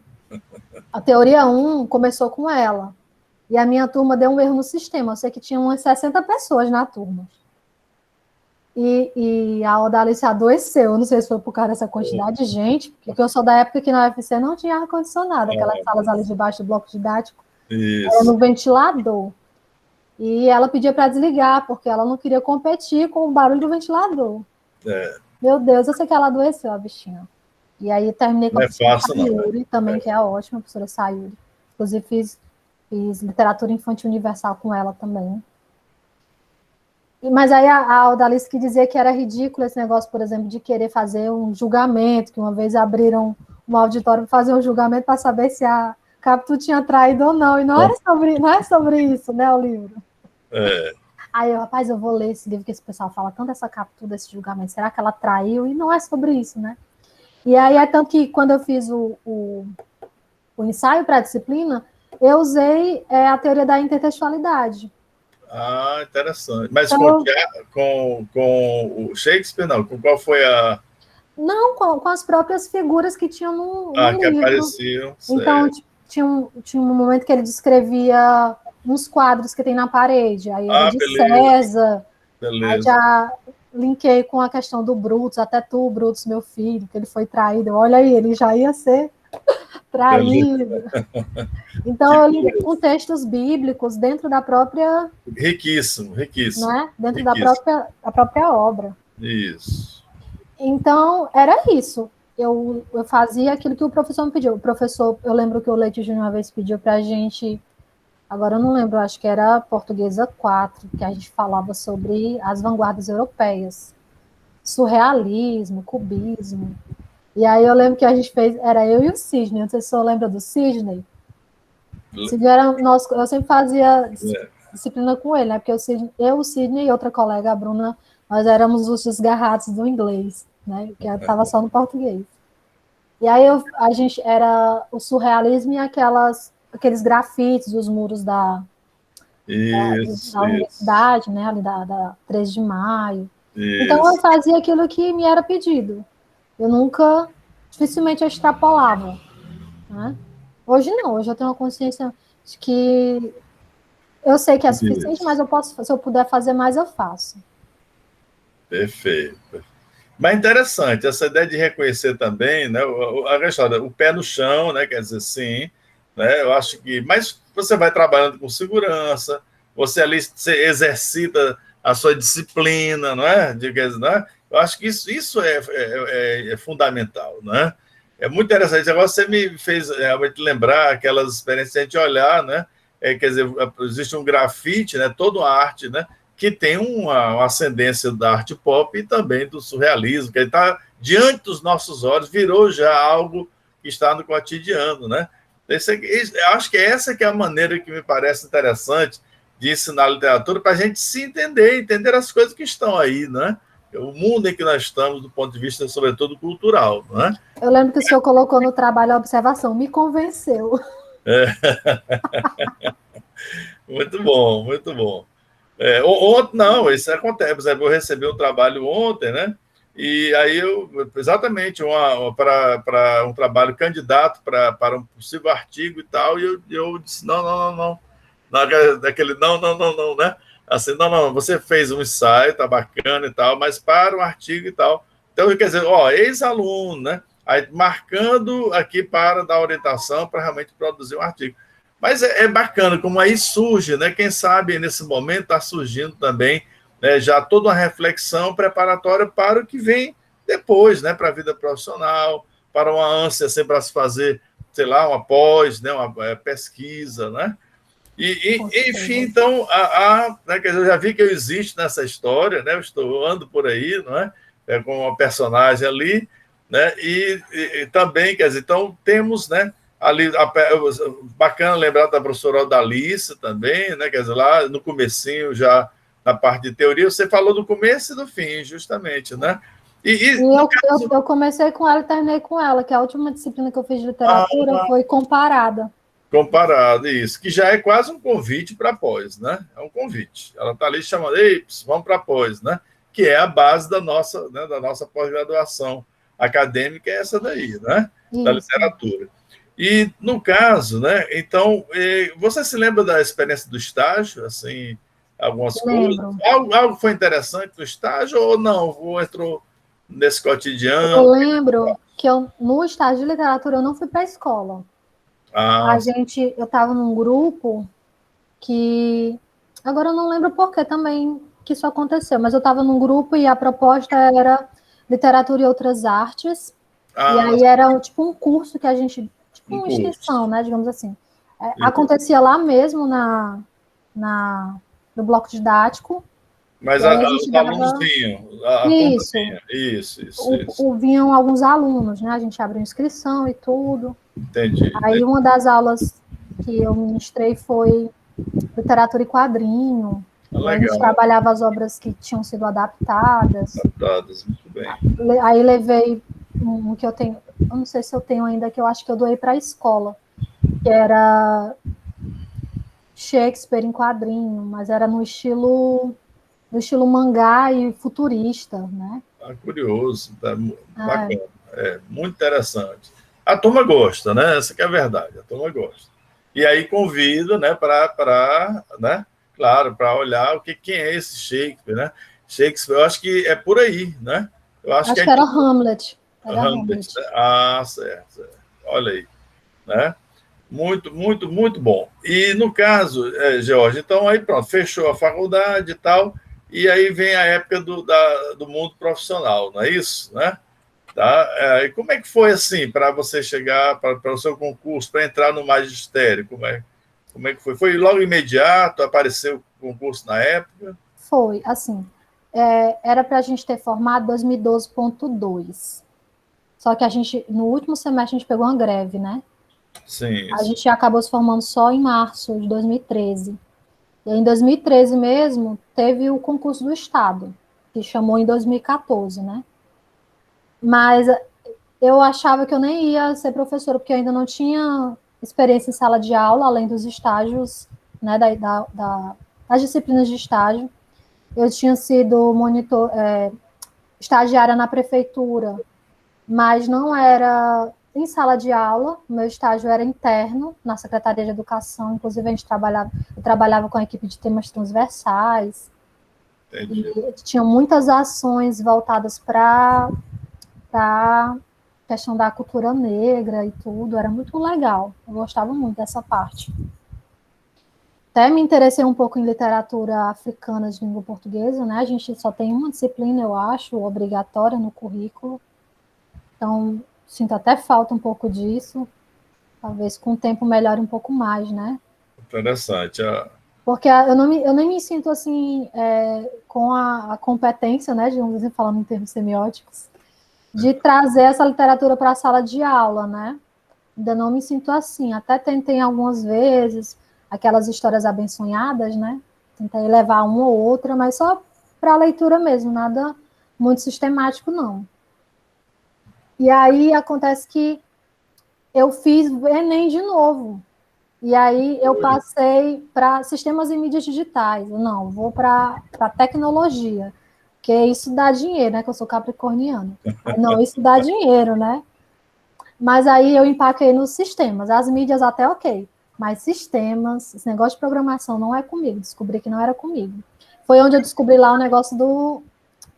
a teoria 1 começou com ela. E a minha turma deu um erro no sistema. Eu sei que tinha umas 60 pessoas na turma. E a Odalice adoeceu. Eu não sei se foi por causa dessa quantidade de gente, porque eu sou da época que na UFC não tinha ar-condicionado, aquelas salas ali debaixo do bloco didático. Era no ventilador. E ela pedia para desligar, porque ela não queria competir com o barulho do ventilador. Meu Deus, eu sei que ela adoeceu, a bichinha. E aí terminei com a professora Sayuri, também, que é ótima, a professora Sayuri. Inclusive fiz literatura infantil universal com ela também. Mas aí a Odalice que dizia que era ridículo esse negócio, por exemplo, de querer fazer um julgamento, que uma vez abriram um auditório para fazer um julgamento para saber se a Capitu tinha traído ou não. E não é sobre isso, né, o livro. Aí eu, rapaz, eu vou ler esse livro que esse pessoal fala tanto dessa Capitu, desse julgamento. Será que ela traiu? E não é sobre isso, né? E aí é tanto que quando eu fiz o ensaio para a disciplina, eu usei a teoria da intertextualidade. Ah, interessante. Mas então, com o Shakespeare, não? Com qual foi a... Não, com as próprias figuras que tinham no que livro. Apareciam. Então, tinha um momento que ele descrevia uns quadros que tem na parede. Aí era de beleza. César. Beleza. Aí já linkei com a questão do Brutus. Até tu, Brutus, meu filho, que ele foi traído. Olha aí, ele já ia ser traído. Então, eu li com textos bíblicos dentro da própria... Riquíssimo. Né? Dentro da própria obra. Isso. Então, era isso. Eu fazia aquilo que o professor me pediu. O professor, eu lembro que o Leite Júnior uma vez pediu para a gente, agora eu não lembro, acho que era Portuguesa 4, que a gente falava sobre as vanguardas europeias. Surrealismo, cubismo. E aí eu lembro que a gente fez, era eu e o Sidney, não sei se você lembra do Sidney. Eu sempre fazia disciplina com ele, né? Porque eu, o Sidney e outra colega, a Bruna, nós éramos os desgarrados do inglês, né? Que estava só no português. E aí a gente era o surrealismo e aqueles grafites dos muros da universidade, né? Ali da 13 de maio. Isso. Então eu fazia aquilo que me era pedido. Eu nunca dificilmente eu extrapolava, né? Hoje não, hoje eu tenho uma consciência de que eu sei que é suficiente, mas eu posso, se eu puder fazer mais, eu faço. Perfeito. Mas interessante, essa ideia de reconhecer também, né, o pé no chão, né, quer dizer, sim, né, eu acho que, mas você vai trabalhando com segurança, você ali exercita a sua disciplina, não é? Não é? Eu acho que isso é fundamental, não é? É muito interessante. Agora você me fez realmente lembrar aquelas experiências de a gente olhar, né? Quer dizer, existe um grafite, né? Toda uma arte, né? Que tem uma ascendência da arte pop e também do surrealismo, que está diante dos nossos olhos, virou já algo que está no cotidiano, né? Acho que essa que é a maneira que me parece interessante de ensinar a literatura, para a gente se entender as coisas que estão aí, né? O mundo em que nós estamos, do ponto de vista, sobretudo, cultural, né? Eu lembro que o senhor colocou no trabalho a observação, me convenceu. É. Muito bom, muito bom. Ontem, não, isso acontece. Por exemplo, eu recebi um trabalho ontem, né? E aí exatamente, para um trabalho candidato para um possível artigo e tal, e eu disse, não. Daquele não, né? Assim, não, você fez um ensaio, tá bacana e tal, mas para um artigo e tal. Então, quer dizer, ex-aluno, né? Aí marcando aqui para dar orientação para realmente produzir um artigo. Mas é bacana como aí surge, né? Quem sabe nesse momento está surgindo também, né, já toda uma reflexão preparatória para o que vem depois, né? Para a vida profissional, para uma ânsia sempre para se fazer, sei lá, uma pós, né? Uma pesquisa, né? Enfim, então, né, quer dizer, eu já vi que eu existo nessa história, né? Eu ando por aí, não é? Com uma personagem ali, né? E também, quer dizer, então temos, né? Ali, bacana lembrar da professora Odalice também, né? Quer dizer, lá no comecinho, já na parte de teoria, você falou do começo e do fim, justamente, né? Eu comecei com ela e terminei com ela, que a última disciplina que eu fiz de literatura foi comparada. Comparado, isso, que já é quase um convite para pós, né? É um convite. Ela está ali chamando, ei, vamos para pós, né? Que é a base da nossa pós-graduação acadêmica, é essa daí, né? Isso. Da literatura. E, no caso, né? Então, você se lembra da experiência do estágio, assim, algumas coisas? Algo foi interessante no estágio ou não? Ou entrou nesse cotidiano? Eu lembro que no estágio de literatura eu não fui para a escola. Eu estava num grupo que, agora eu não lembro por que também que isso aconteceu, mas eu estava num grupo e a proposta era literatura e outras artes, e aí era tipo um curso que a gente, tipo uma extensão, né, digamos assim. Acontecia lá mesmo no bloco didático. Mas os alunos vinham. Isso. Vinham alguns alunos, né? A gente abriu inscrição e tudo. Entendi. Aí uma das aulas que eu ministrei foi literatura e quadrinho. Legal. A gente trabalhava as obras que tinham sido adaptadas. Muito bem. Aí levei um que eu tenho, eu não sei se eu tenho ainda, que eu acho que eu doei para a escola, que era Shakespeare em quadrinho, mas era no estilo mangá e futurista, né? Curioso, tá bacana, muito interessante. A turma gosta, né? Essa que é a verdade, a turma gosta. E aí convido, né, né, claro, para olhar quem é esse Shakespeare, né? Shakespeare, eu acho que é por aí, né? Eu acho que era Hamlet. Hamlet. Né? Certo. Olha aí, né? Muito, muito, muito bom. E no caso, George, então aí pronto, fechou a faculdade e tal, e aí vem a época do mundo profissional, não é isso? Né? Tá? E como é que foi assim para você chegar para o seu concurso, para entrar no magistério? Como é que foi? Foi logo imediato? Apareceu o concurso na época? Foi, assim, era para a gente ter formado 2012.2. Só que no último semestre, a gente pegou uma greve, né? Sim. A gente acabou se formando só em março de 2013. E aí, em 2013 mesmo, teve o concurso do Estado, que chamou em 2014, né? Mas eu achava que eu nem ia ser professora, porque eu ainda não tinha experiência em sala de aula, além dos estágios, né, das disciplinas de estágio. Eu tinha sido estagiária na prefeitura mas não era em sala de aula. O meu estágio era interno, na Secretaria de Educação, inclusive eu trabalhava com a equipe de temas transversais, e tinha muitas ações voltadas para a questão da cultura negra e tudo, era muito legal, eu gostava muito dessa parte. Até me interessei um pouco em literatura africana de língua portuguesa, né? A gente só tem uma disciplina, eu acho, obrigatória no currículo. Então, sinto até falta um pouco disso. Talvez com o tempo melhore um pouco mais, né? Interessante. Porque eu nem me sinto assim, com a competência, né? Digamos assim, falando em termos semióticos, de trazer essa literatura para a sala de aula, né? Ainda não me sinto assim. Até tentei algumas vezes aquelas histórias abençonhadas, né? Tentei levar uma ou outra, mas só para a leitura mesmo, nada muito sistemático, não. E aí acontece que eu fiz o Enem de novo. E aí eu passei para sistemas e mídias digitais. Não, vou para tecnologia, porque isso dá dinheiro, né? Que eu sou capricorniana. Não, isso dá dinheiro, né? Mas aí eu empaquei nos sistemas. As mídias até ok. Mas sistemas, esse negócio de programação não é comigo. Descobri que não era comigo. Foi onde eu descobri lá o negócio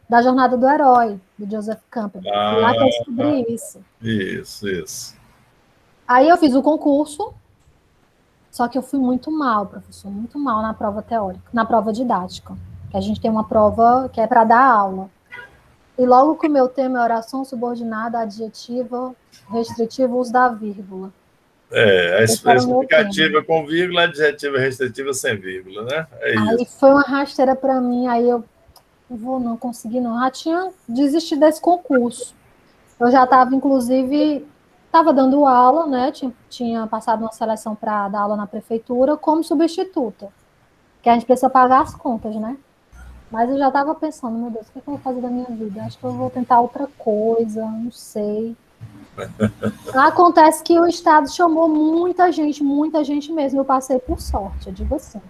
da jornada do herói, do Joseph Campbell. Foi lá que eu descobri isso. Isso. Aí eu fiz o concurso, só que eu fui muito mal, professor, muito mal na prova teórica, na prova didática. Que a gente tem uma prova que é para dar aula. E logo que o meu tema é oração subordinada, adjetiva, restritiva, uso da vírgula. A explicativa com vírgula, adjetiva restritiva sem vírgula, né? Aí foi uma rasteira para mim, aí eu não consegui não. Já tinha desistido desse concurso. Eu já estava, inclusive, dando aula, né? Tinha passado uma seleção para dar aula na prefeitura como substituta, que a gente precisa pagar as contas, né? Mas eu já estava pensando, meu Deus, o que eu vou fazer da minha vida? Acho que eu vou tentar outra coisa, não sei. Acontece que o Estado chamou muita gente mesmo. Eu passei por sorte, eu digo assim.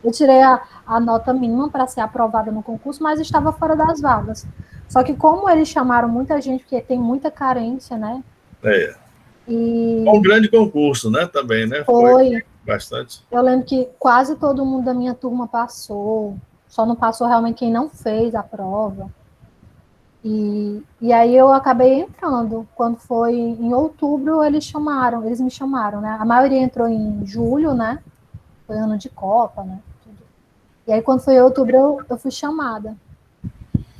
Eu tirei a nota mínima para ser aprovada no concurso, mas estava fora das vagas. Só que como eles chamaram muita gente, porque tem muita carência, né? E... um grande concurso, né? Também, né? Foi bastante. Eu lembro que quase todo mundo da minha turma passou. Só não passou realmente quem não fez a prova. E aí eu acabei entrando. Quando foi em outubro, eles me chamaram, né? A maioria entrou em julho, né? Foi ano de Copa, né? E aí quando foi em outubro, eu fui chamada.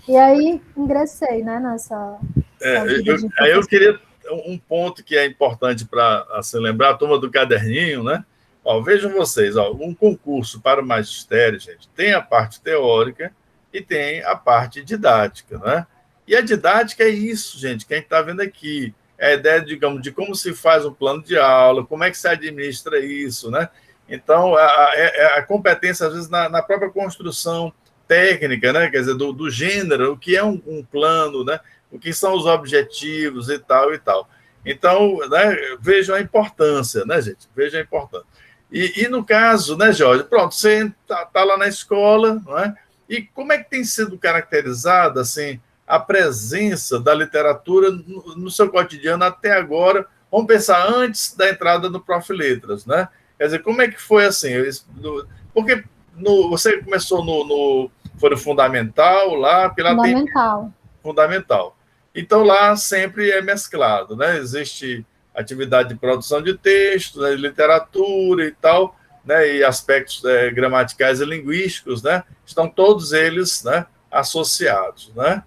E aí ingressei, né? Nessa aí eu queria um ponto que é importante para se lembrar, a turma do caderninho, né? Ó, vejam vocês, ó, um concurso para o magistério, gente, tem a parte teórica e tem a parte didática, né? E a didática é isso, gente, que a gente está vendo aqui. É a ideia, digamos, de como se faz um plano de aula, como é que se administra isso, né? Então, a competência, às vezes, na própria construção técnica, né? Quer dizer, do gênero, o que é um plano, né? O que são os objetivos e tal e tal. Então, né, vejam a importância, né, gente? Vejam a importância. E no caso, né, Jorge, pronto, você está lá na escola, não é? E como é que tem sido caracterizada, assim, a presença da literatura no seu cotidiano até agora? Vamos pensar antes da entrada no Prof. Letras, né? Quer dizer, como é que foi assim? Porque você começou foi no fundamental lá, porque lá fundamental. Tem fundamental. Então lá sempre é mesclado, né? Existe atividade de produção de texto, né, de literatura e tal, né, e aspectos gramaticais e linguísticos, né? Estão todos eles, né, associados, né?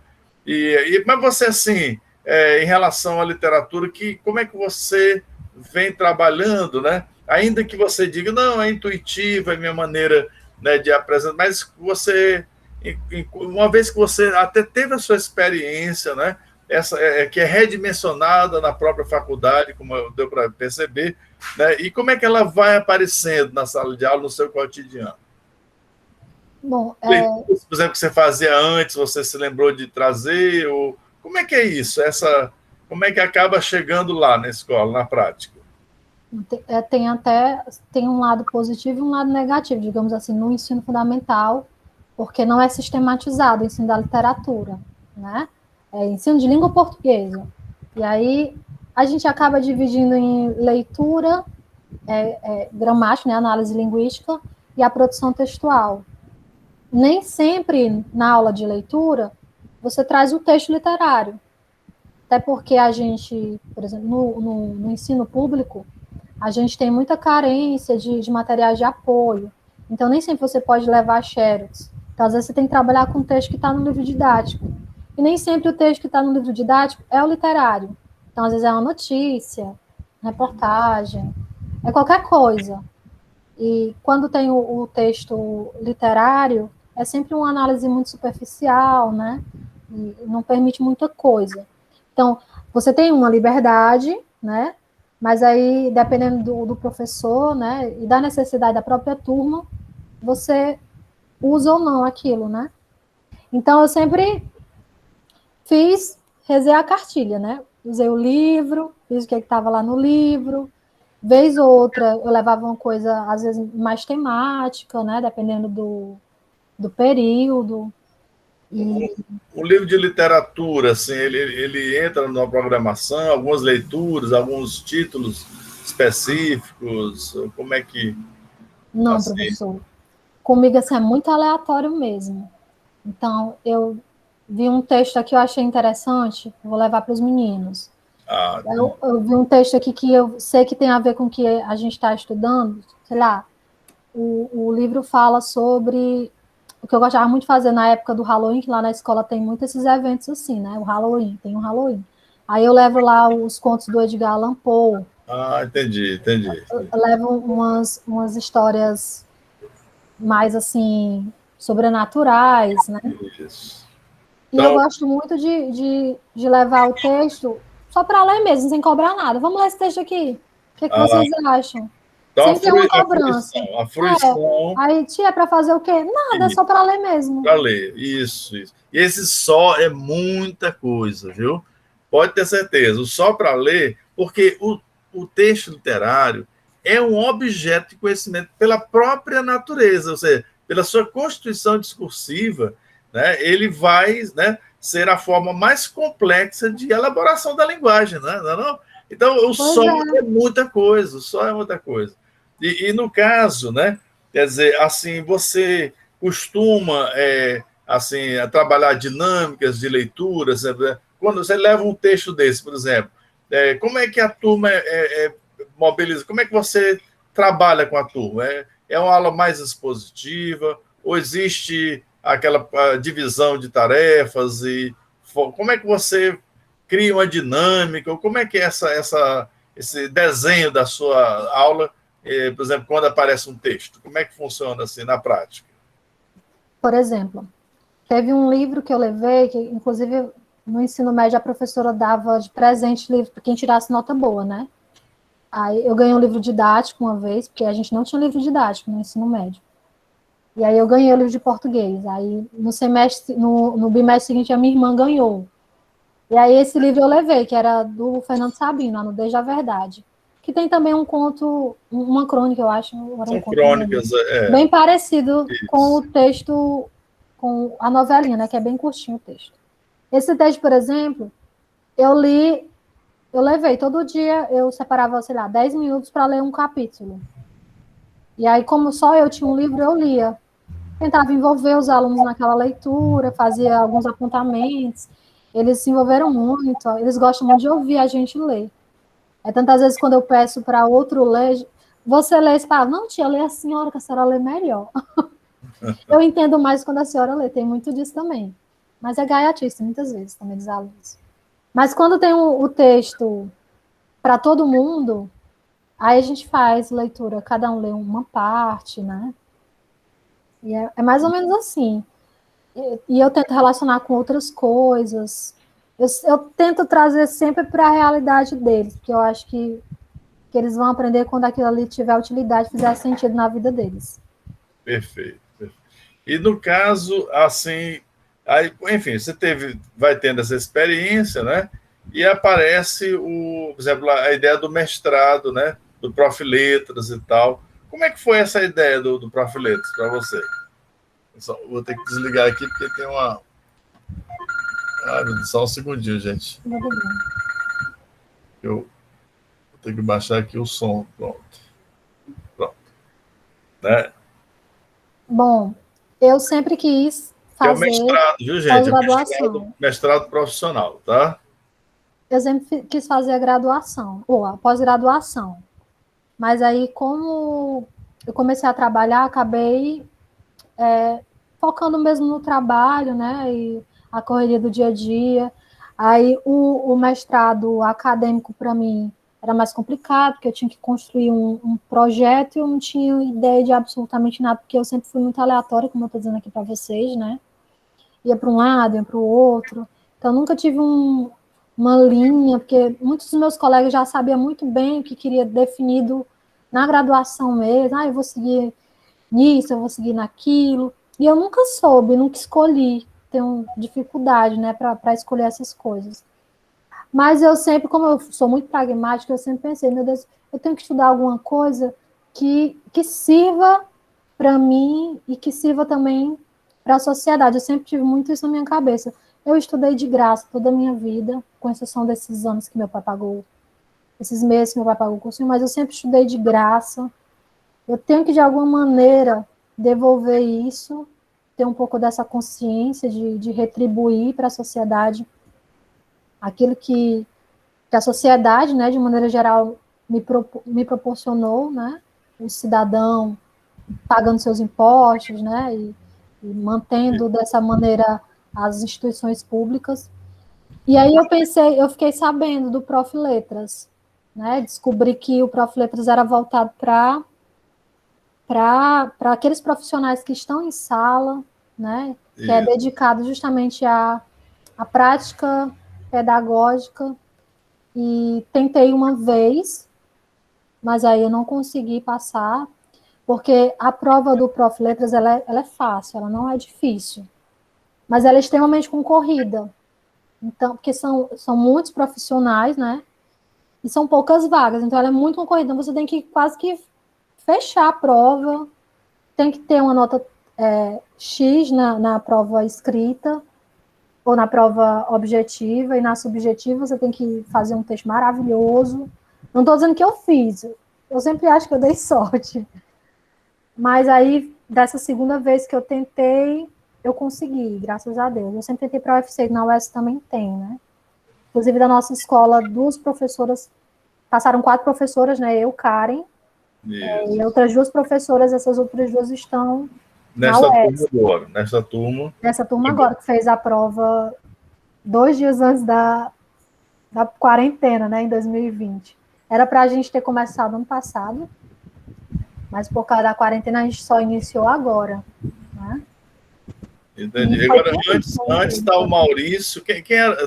Mas você, assim, em relação à literatura, como é que você vem trabalhando, né? Ainda que você diga, não, é intuitiva, é minha maneira, né, de apresentar, mas você, uma vez que você até teve a sua experiência, né, que é redimensionada na própria faculdade, como deu para perceber, né, e como é que ela vai aparecendo na sala de aula, no seu cotidiano? Bom, por exemplo, que você fazia antes, você se lembrou de trazer, ou como é que é isso? Como é que acaba chegando lá na escola, na prática? Tem um lado positivo e um lado negativo, digamos assim, no ensino fundamental, porque não é sistematizado o ensino da literatura, né? É ensino de língua portuguesa. E aí a gente acaba dividindo em leitura, gramática, né, análise linguística, e a produção textual. Nem sempre na aula de leitura você traz o texto literário. Até porque a gente, por exemplo, no ensino público, a gente tem muita carência de materiais de apoio. Então, nem sempre você pode levar xerox. Então, às vezes, você tem que trabalhar com o texto que está no livro didático. E nem sempre o texto que está no livro didático é o literário. Então, às vezes, é uma notícia, reportagem, é qualquer coisa. E quando tem o texto literário, é sempre uma análise muito superficial, né? E não permite muita coisa. Então, você tem uma liberdade, né? Mas aí, dependendo do professor, né? E da necessidade da própria turma, você usa ou não aquilo, né? Então, eu sempre rezei a cartilha, né? Usei o livro, fiz o que estava lá no livro. Vez ou outra, eu levava uma coisa, às vezes, mais temática, né? Dependendo do período. E... O livro de literatura, assim, ele entra numa programação, algumas leituras, alguns títulos específicos, como é que... Não, assim... professor. Comigo, assim, é muito aleatório mesmo. Então, eu vi um texto aqui que eu achei interessante, vou levar para os meninos. Eu vi um texto aqui que eu sei que tem a ver com o que a gente está estudando, sei lá, o livro fala sobre o que eu gostava muito de fazer na época do Halloween, que lá na escola tem muitos esses eventos assim, né? O Halloween, tem um Halloween. Aí eu levo lá os contos do Edgar Allan Poe. Entendi. Eu levo umas histórias mais, assim, sobrenaturais, né? Isso. E eu gosto muito de levar o texto só para ler mesmo, sem cobrar nada. Vamos ler esse texto aqui. O que vocês acham? Então, Sem ter uma cobrança. a fruição... Aí, tia, para fazer o quê? Nada, é só para ler mesmo. Para ler, isso. E esse só é muita coisa, viu? Pode ter certeza. O só para ler, porque o texto literário é um objeto de conhecimento pela própria natureza, ou seja, pela sua constituição discursiva, né? Ele vai, né, ser a forma mais complexa de elaboração da linguagem, né? Não? Então, o só é muita coisa, o só é muita coisa. E no caso, né, quer dizer, assim, você costuma assim, trabalhar dinâmicas de leitura, quando você leva um texto desse, por exemplo, como é que a turma mobiliza, como é que você trabalha com a turma? É uma aula mais expositiva, ou existe aquela divisão de tarefas, e como é que você cria uma dinâmica, ou como é que é esse desenho da sua aula, por exemplo, quando aparece um texto? Como é que funciona assim na prática? Por exemplo, teve um livro que eu levei, que inclusive no ensino médio a professora dava de presente livro para quem tirasse nota boa, né? Aí eu ganhei um livro didático uma vez, porque a gente não tinha livro didático no ensino médio. E aí eu ganhei o livro de português. Aí no bimestre seguinte a minha irmã ganhou. E aí esse livro eu levei, que era do Fernando Sabino, A Nudez da Verdade. Que tem também um conto, uma crônica, eu acho. São crônicas, bem parecido com o texto, com a novelinha, né? Que é bem curtinho o texto. Esse texto, por exemplo, eu levei todo dia, eu separava, sei lá, 10 minutos para ler um capítulo. E aí, como só eu tinha um livro, eu lia. Tentava envolver os alunos naquela leitura, fazia alguns apontamentos. Eles se envolveram muito, eles gostam muito de ouvir a gente ler. Tantas vezes, quando eu peço para outro ler, você lê e fala, não, tia, lê a senhora, que a senhora lê melhor. Eu entendo mais quando a senhora lê, tem muito disso também. Mas é gaiatice, muitas vezes, também dos alunos. Mas quando tem o texto para todo mundo, aí a gente faz leitura, cada um lê uma parte, né? E é mais ou menos assim. E eu tento relacionar com outras coisas. Eu tento trazer sempre para a realidade deles, porque eu acho que eles vão aprender quando aquilo ali tiver utilidade, fizer sentido na vida deles. Perfeito. E no caso, assim, aí, enfim, você vai tendo essa experiência, né? E aparece por exemplo, a ideia do mestrado, né? Do Prof. Letras e tal. Como é que foi essa ideia do Prof. Letras para você? Vou ter que desligar aqui porque tem uma... Só um segundinho, gente. Tudo bem. Eu vou ter que baixar aqui o som. Pronto. Pronto. Né? Bom, eu sempre quis Que é o fazer mestrado, viu, gente? É pós-graduação. mestrado profissional, tá? Eu sempre quis fazer a graduação, ou a pós-graduação. Mas aí, como eu comecei a trabalhar, acabei focando mesmo no trabalho, né? E a correria do dia a dia. Aí, o mestrado acadêmico, para mim, era mais complicado, porque eu tinha que construir um projeto e eu não tinha ideia de absolutamente nada, porque eu sempre fui muito aleatória, como eu estou dizendo aqui para vocês, né? Ia para um lado, ia para o outro. Então, nunca tive uma linha, porque muitos dos meus colegas já sabiam muito bem o que queria definido na graduação mesmo. Ah, eu vou seguir nisso, eu vou seguir naquilo. E eu nunca soube, nunca escolhi. Tenho dificuldade, né, para escolher essas coisas. Mas eu sempre, como eu sou muito pragmática, eu sempre pensei, meu Deus, eu tenho que estudar alguma coisa que sirva para mim e que sirva também para a sociedade. Eu sempre tive muito isso na minha cabeça. Eu estudei de graça toda a minha vida, com exceção desses anos que meu pai pagou, esses meses que meu pai pagou o curso, mas eu sempre estudei de graça. Eu tenho que, de alguma maneira, devolver isso, ter um pouco dessa consciência de retribuir para a sociedade aquilo que a sociedade, né, de maneira geral, me proporcionou, né, o cidadão pagando seus impostos, né, e mantendo dessa maneira as instituições públicas. E aí eu fiquei sabendo do Prof. Letras, né, descobri que o Prof. Letras era voltado para aqueles profissionais que estão em sala, né, que é dedicado justamente à prática pedagógica. E tentei uma vez, mas aí eu não consegui passar, porque a prova do Prof. Letras ela é fácil, ela não é difícil, mas ela é extremamente concorrida. Então, porque são muitos profissionais, né? E são poucas vagas, então ela é muito concorrida. Então você tem que quase que fechar a prova, tem que ter uma nota X na prova escrita, ou na prova objetiva, e na subjetiva você tem que fazer um texto maravilhoso. Não estou dizendo que eu fiz, eu sempre acho que eu dei sorte. Mas aí, dessa segunda vez que eu tentei, eu consegui, graças a Deus. Eu sempre tentei para a UFC, na UES também tem, né? Inclusive, da nossa escola, 2 professoras, passaram 4 professoras, né? Eu, Karen, e outras 2 professoras, essas outras 2 estão na Nessa turma UES. agora, nessa turma. Nessa turma agora, que fez a prova 2 dias antes da quarentena, né, em 2020. Era para a gente ter começado ano passado, mas por causa da quarentena a gente só iniciou agora, né? Entendi. Agora, antes está o Maurício.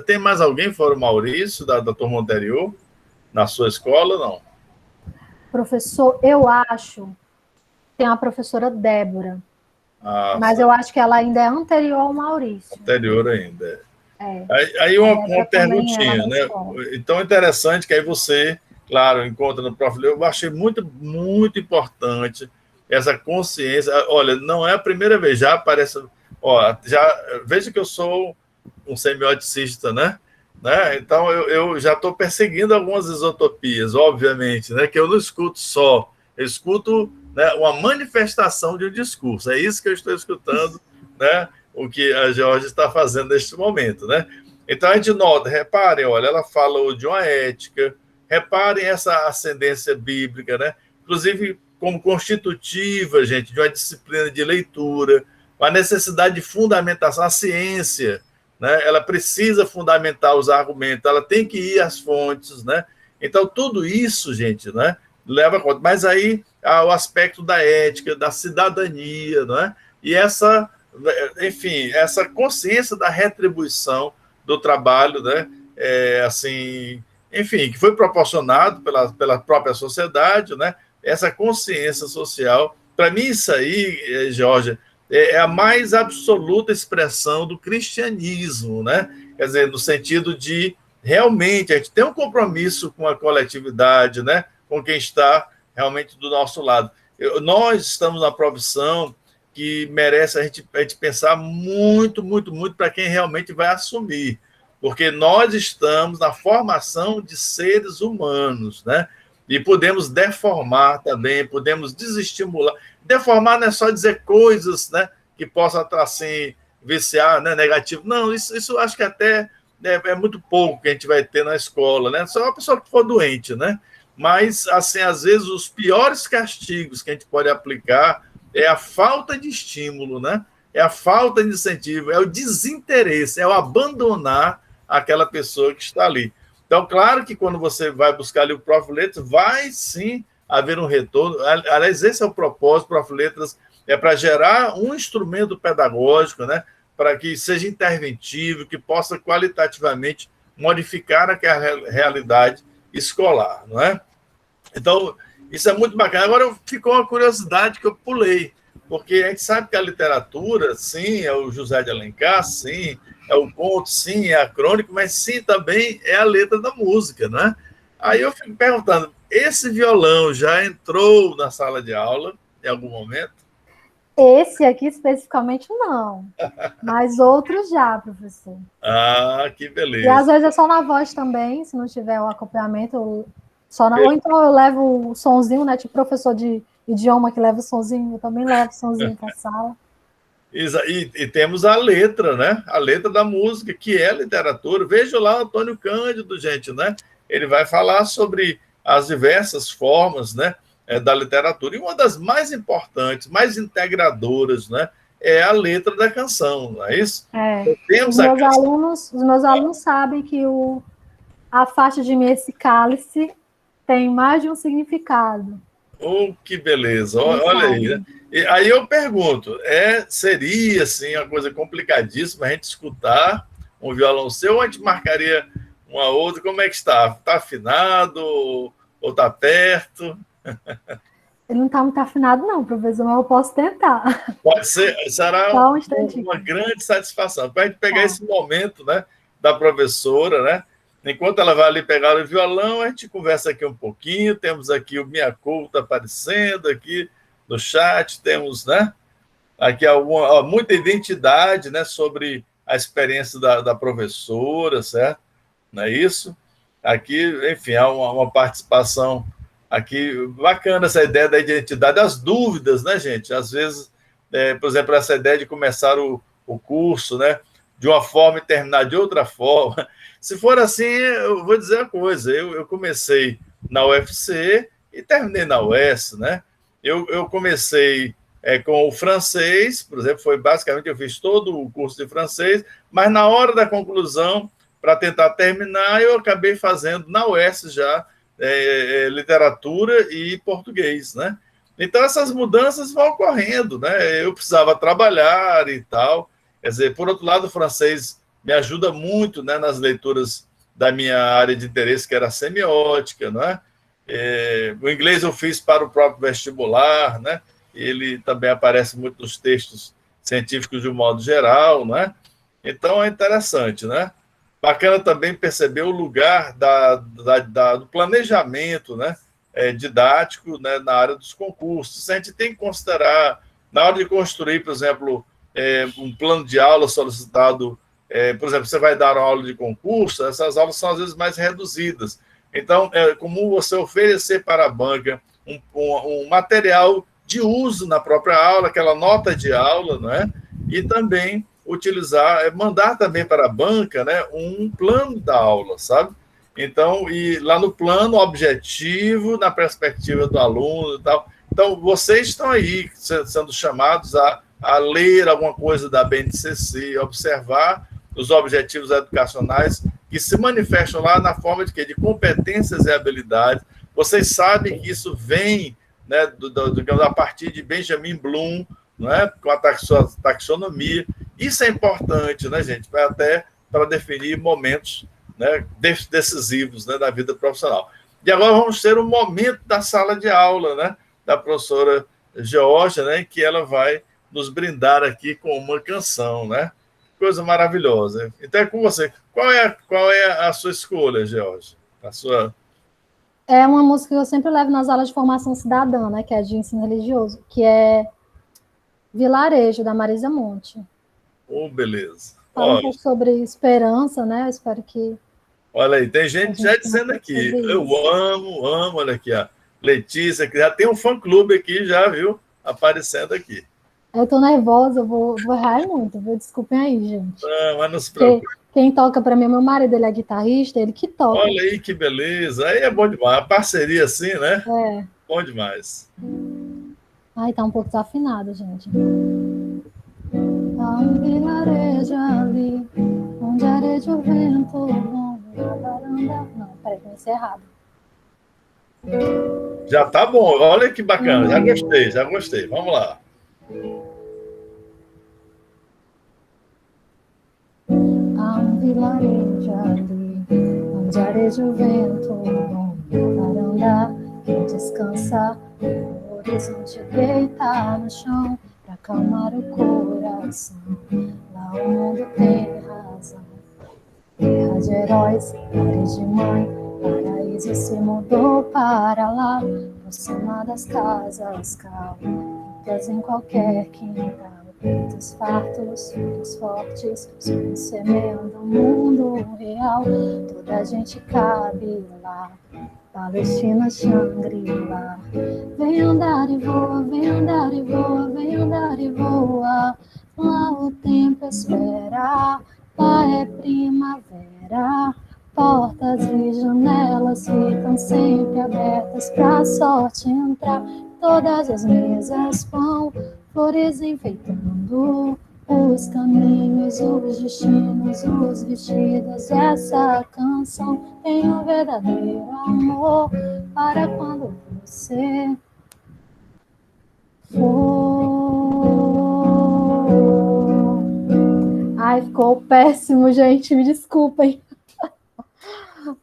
Tem mais alguém fora o Maurício, da turma anterior, na sua escola, não? Professor, eu acho, tem a professora Débora, mas eu acho que ela ainda é anterior ao Maurício. Anterior ainda. Aí uma perguntinha, né? Então, interessante que aí você, claro, encontra no Prof. Eu achei muito, muito importante essa consciência. Olha, não é a primeira vez, já aparece. Ó, veja que eu sou um semioticista, né? Então, eu já estou perseguindo algumas isotopias, obviamente, né? Que eu não escuto só, eu escuto, né, uma manifestação de um discurso. É isso que eu estou escutando, né? O que a Georgia está fazendo neste momento, né? Então, a gente nota, reparem, olha, ela falou de uma ética, reparem essa ascendência bíblica, né? Inclusive, como constitutiva, gente, de uma disciplina de leitura, a necessidade de fundamentação, a ciência, né? Ela precisa fundamentar os argumentos, ela tem que ir às fontes, né? Então, tudo isso, gente, né, leva a conta. Mas aí, o aspecto da ética, da cidadania, né? E essa, enfim, essa consciência da retribuição do trabalho, né? Assim, enfim, que foi proporcionado pela própria sociedade, né? Essa consciência social. Para mim, isso aí, Georgia, é a mais absoluta expressão do cristianismo, né? Quer dizer, no sentido de realmente a gente tem um compromisso com a coletividade, né? Com quem está realmente do nosso lado. Nós estamos na profissão que merece a gente pensar muito, muito, muito para quem realmente vai assumir. porque nós estamos na formação de seres humanos, né? E podemos deformar também, podemos desestimular. Deformar não é só dizer coisas, né, que possam, assim, viciar, né, negativo. Não, isso acho que até é muito pouco que a gente vai ter na escola, né? Só uma pessoa que for doente, né? Mas, assim, às vezes, os piores castigos que a gente pode aplicar é a falta de estímulo, né? É a falta de incentivo, é o desinteresse, é o abandonar aquela pessoa que está ali. Então, claro que quando você vai buscar ali o Prof. Letras, vai sim haver um retorno. Aliás, esse é o propósito do Prof. Letras, é para gerar um instrumento pedagógico, né? Para que seja interventivo, que possa qualitativamente modificar aquela realidade escolar, não é? Então, isso é muito bacana. Agora, ficou uma curiosidade que eu pulei, porque a gente sabe que a literatura, sim, é o José de Alencar, sim, é o conto, sim, é a crônica, mas sim, também é a letra da música, né? Aí eu fico perguntando, esse violão já entrou na sala de aula em algum momento? Esse aqui especificamente não, mas outros já, professor. Ah, que E às beleza. vezes é só na voz também, se não tiver o acompanhamento, ou então eu levo o sonzinho, né? Tipo professor de idioma que leva o sonzinho, eu também levo o sonzinho para a sala. E temos a letra, né? A letra da música, que é literatura. Veja lá o Antônio Cândido, gente, né? Ele vai falar sobre as diversas formas, né, da literatura. E uma das mais importantes, mais integradoras, né, é a letra da canção, não é isso? É. Temos Os meus alunos sabem que a faixa de mim, esse cálice, tem mais de um significado. Oh, que beleza, olha aí, né? E aí eu pergunto, seria assim uma coisa complicadíssima a gente escutar um violão seu, ou a gente marcaria uma outra? Como é que está? Está afinado ou está perto? Ele não está muito afinado, não, professor, mas eu posso tentar. Pode ser, será Só um instantinho. uma grande satisfação para a gente pegar esse momento, né, da professora, né? Enquanto ela vai ali pegar o violão, a gente conversa aqui um pouquinho. Temos aqui o Minha Culta aparecendo aqui no chat, temos, né, aqui muita identidade, né, sobre a experiência da professora, certo? Não é isso? Aqui, enfim, há uma participação aqui bacana, essa ideia da identidade, as dúvidas, né, gente? Às vezes, por exemplo, essa ideia de começar o curso, né, de uma forma e terminar de outra forma. Se for assim, eu vou dizer uma coisa, eu comecei na UFC e terminei na UES, né? Eu comecei com o francês, por exemplo, foi basicamente, eu fiz todo o curso de francês, mas na hora da conclusão, para tentar terminar, eu acabei fazendo na UES já literatura e português, né? Então, essas mudanças vão ocorrendo, né? Eu precisava trabalhar e tal. Quer dizer, por outro lado, o francês me ajuda muito, né, nas leituras da minha área de interesse, que era a semiótica, né? O inglês eu fiz para o próprio vestibular, né? Ele também aparece muito nos textos científicos de um modo geral, né? Então, é interessante, né? Bacana também perceber o lugar do planejamento, né, didático, né, na área dos concursos. A gente tem que considerar, na hora de construir, por exemplo, um plano de aula solicitado, por exemplo, você vai dar uma aula de concurso, essas aulas são às vezes mais reduzidas. Então, é comum você oferecer para a banca um material de uso na própria aula, aquela nota de aula, não é? E também mandar também para a banca, né, um plano da aula, sabe? Então, e lá no plano objetivo, na perspectiva do aluno e tal. Então, vocês estão aí sendo chamados a ler alguma coisa da BNCC, observar os objetivos educacionais que se manifestam lá na forma de quê? De competências e habilidades. Vocês sabem que isso vem, né, a partir de Benjamin Bloom, não é? Com a taxonomia. Isso é importante, né, gente? Até para definir momentos, né, decisivos, né, da vida profissional. E agora vamos ter um momento da sala de aula, né, da professora Georgia, né, que ela vai nos brindar aqui com uma canção, né? Coisa maravilhosa. Então é com você. Qual é a sua escolha, Georgia? É uma música que eu sempre levo nas aulas de formação cidadã, né, que é de ensino religioso, que é Vilarejo, da Marisa Monte. Oh, beleza. Fala um pouco sobre esperança, né? Eu espero que... Olha aí, tem gente já dizendo aqui, eu amo, olha aqui, ó. Letícia, que já tem um fã-clube aqui já, viu? Aparecendo aqui. Eu tô nervosa, eu vou errar muito, viu? Desculpem aí, gente. Não, mas não se preocupe. Quem toca para mim é meu marido, ele é guitarrista, ele que toca. Olha aí que beleza, aí é bom demais. A parceria assim, né? É. Bom demais. Ai, tá um pouco desafinado, gente. Há um vilarejo ali, onde areja o vento, na varanda... Não, peraí, comecei errado. Já tá bom, olha que bacana, já gostei. Vamos lá. Há um vilarejo ali, onde areja o vento, na varanda, quem descansa, o horizonte deita no chão, pra acalmar o coração. Lá o mundo tem razão. Terra de heróis, lares de mãe, paraíso se mudou para lá. Aproximadas casas calmas, em qualquer quintal. Dos fartos, filhos fortes, sonhos semeando o mundo real. Toda a gente cabe lá, Palestina, Xangri-Lá. Vem andar e voa, vem andar e voa, vem andar e voa. Lá o tempo espera, lá é primavera. Portas e janelas ficam sempre abertas pra sorte entrar. Todas as mesas pão, flores enfeitando os caminhos, os destinos, os vestidos. Essa canção tem um verdadeiro amor para quando você for. Ai, ficou péssimo, gente, me desculpem.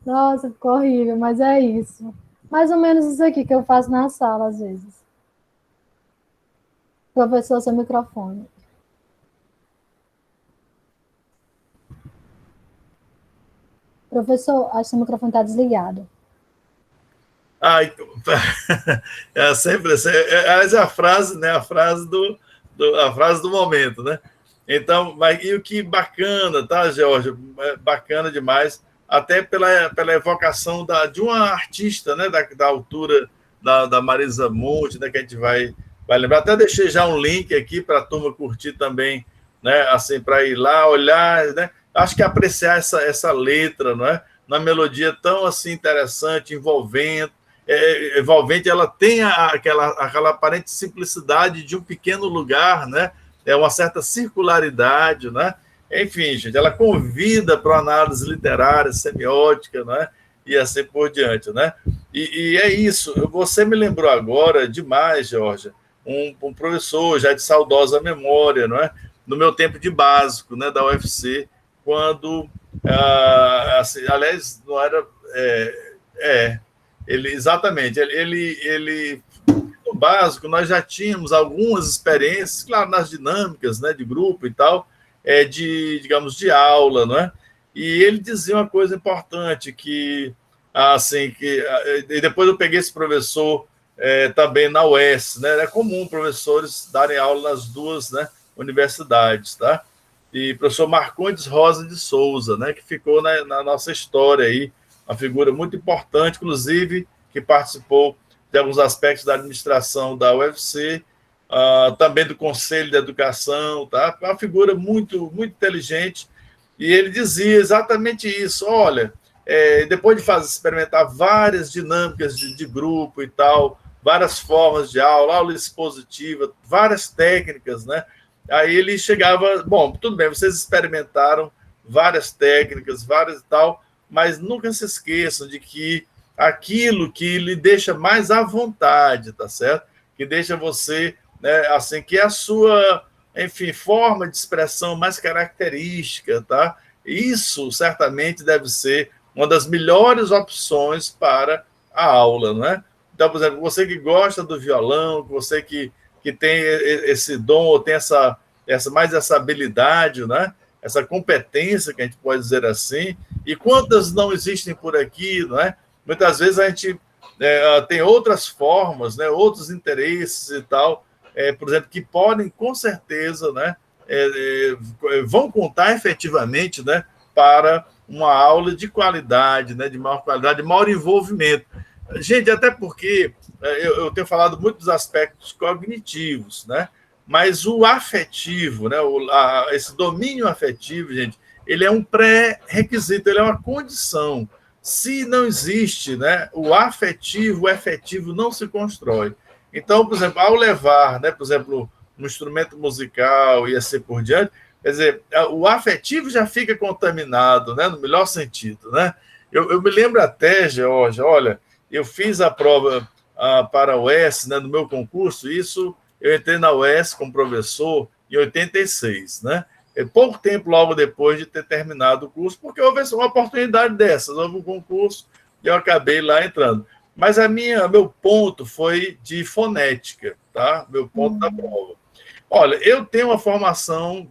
Nossa, ficou horrível, mas é isso. Mais ou menos isso aqui que eu faço na sala, às vezes. Professor, seu microfone. Professor, acho que seu microfone está desligado. Ai, é sempre assim. É a frase, né? A frase do momento, né? Então, e o que bacana, tá, Georgia? Bacana demais, até pela evocação de uma artista, né? Da altura da Marisa Monte, né? Que a gente vai lembrar. Até deixei já um link aqui para a turma curtir também, né? Assim, para ir lá olhar, né? Acho que apreciar essa letra, não é? Uma melodia tão assim interessante, envolvente, ela tem aquela aparente simplicidade de um pequeno lugar, né? Uma certa circularidade, né? Enfim, gente, ela convida para uma análise literária, semiótica, né? E assim por diante, né? E é isso. Você me lembrou agora demais, Georgia, um professor já de saudosa memória, não é? No meu tempo de básico, né? Da UFC, quando, assim, aliás, não era... exatamente, no básico, nós já tínhamos algumas experiências, claro, nas dinâmicas, né, de grupo e tal, digamos, de aula, não é? E ele dizia uma coisa importante, e depois eu peguei esse professor também na UES, né? É comum professores darem aula nas duas, né, universidades, tá? E o professor Marcondes Rosa de Souza, né, que ficou na nossa história aí, uma figura muito importante, inclusive, que participou de alguns aspectos da administração da UFC, também do Conselho de Educação, tá? Uma figura muito, muito inteligente, e ele dizia exatamente isso: olha, depois de experimentar várias dinâmicas de grupo e tal, várias formas de aula expositiva, várias técnicas, né? Aí ele chegava, bom, tudo bem, vocês experimentaram várias técnicas, várias e tal, mas nunca se esqueçam de que aquilo que lhe deixa mais à vontade, tá certo? Que deixa você, né, assim, que é a sua, enfim, forma de expressão mais característica, tá? Isso certamente deve ser uma das melhores opções para a aula, não é? Então, por exemplo, você que gosta do violão, você que tem esse dom, ou tem mais essa habilidade, né? Essa competência, que a gente pode dizer assim, e quantas não existem por aqui, não é? Muitas vezes a gente tem outras formas, né? Outros interesses e tal, por exemplo, que podem, com certeza, né? vão contar efetivamente, né, para uma aula de qualidade, né, de maior qualidade, de maior envolvimento. Gente, até porque eu tenho falado muito dos aspectos cognitivos, né, mas o afetivo, né, esse domínio afetivo, gente, ele é um pré-requisito, ele é uma condição. Se não existe, né, o afetivo, o efetivo não se constrói. Então, por exemplo, ao levar, né, por exemplo, um instrumento musical e assim por diante, quer dizer, o afetivo já fica contaminado, né, no melhor sentido, né? Eu me lembro até, George, olha, eu fiz a prova para a UES, né, no meu concurso, isso eu entrei na UES como professor em 86, né? Pouco tempo logo depois de ter terminado o curso, porque houve uma oportunidade dessas, houve um concurso e eu acabei lá entrando. Mas meu ponto foi de fonética, tá? Meu ponto da prova. Olha, eu tenho uma formação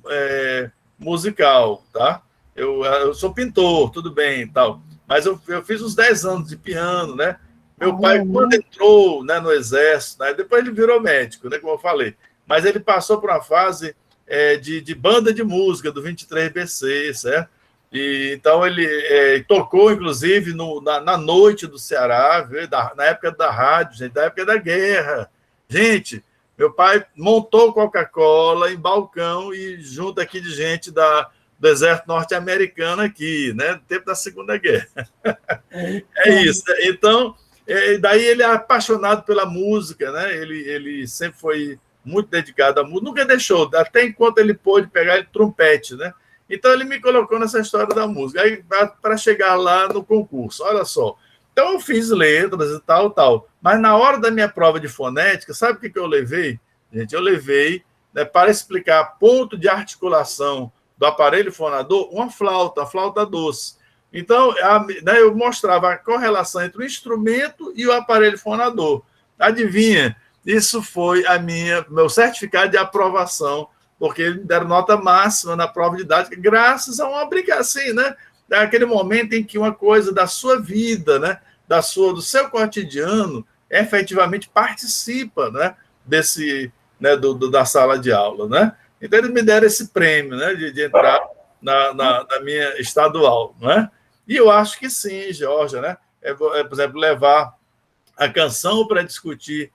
musical, tá? Eu sou pintor, tudo bem, tal. Mas eu fiz uns 10 anos de piano, né? Meu pai, quando entrou, né, no exército, né, depois ele virou médico, né, como eu falei, mas ele passou por uma fase de banda de música do 23BC, certo? E, então ele tocou, inclusive, na noite do Ceará, viu? Na época da rádio, gente, na época da guerra. Gente, meu pai montou Coca-Cola em balcão e junto aqui de gente do exército norte-americano aqui, né? No tempo da Segunda Guerra. É isso. Então, daí ele é apaixonado pela música, né? Ele sempre foi muito dedicado à música, nunca deixou, até enquanto ele pôde pegar ele trompete, né? Então ele me colocou nessa história da música, aí para chegar lá no concurso, olha só. Então eu fiz letras e tal, mas na hora da minha prova de fonética, sabe o que eu levei? Gente, eu levei, né, para explicar ponto de articulação do aparelho fonador, uma flauta doce. Então, né, eu mostrava a correlação entre o instrumento e o aparelho fonador. Adivinha? Isso foi meu certificado de aprovação, porque eles me deram nota máxima na prova didática, graças a uma brincadeira, assim, né? Aquele momento em que uma coisa da sua vida, né? Do seu cotidiano, efetivamente participa, né? Né? Da sala de aula, né? Então, eles me deram esse prêmio, né? De entrar na minha estadual, né? E eu acho que sim, Georgia, né? Por exemplo, levar a canção para discutir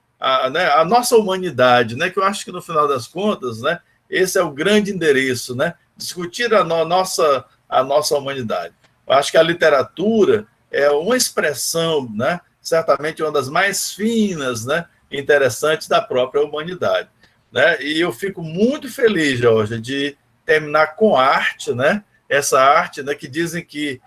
né, a nossa humanidade, né? Que eu acho que no final das contas, né? Esse é o grande endereço, né? Discutir a nossa humanidade. Eu acho que a literatura é uma expressão, né? Certamente uma das mais finas, né? Interessantes da própria humanidade, né? E eu fico muito feliz, Jorge, de terminar com arte, né? Essa arte, né? Que dizem que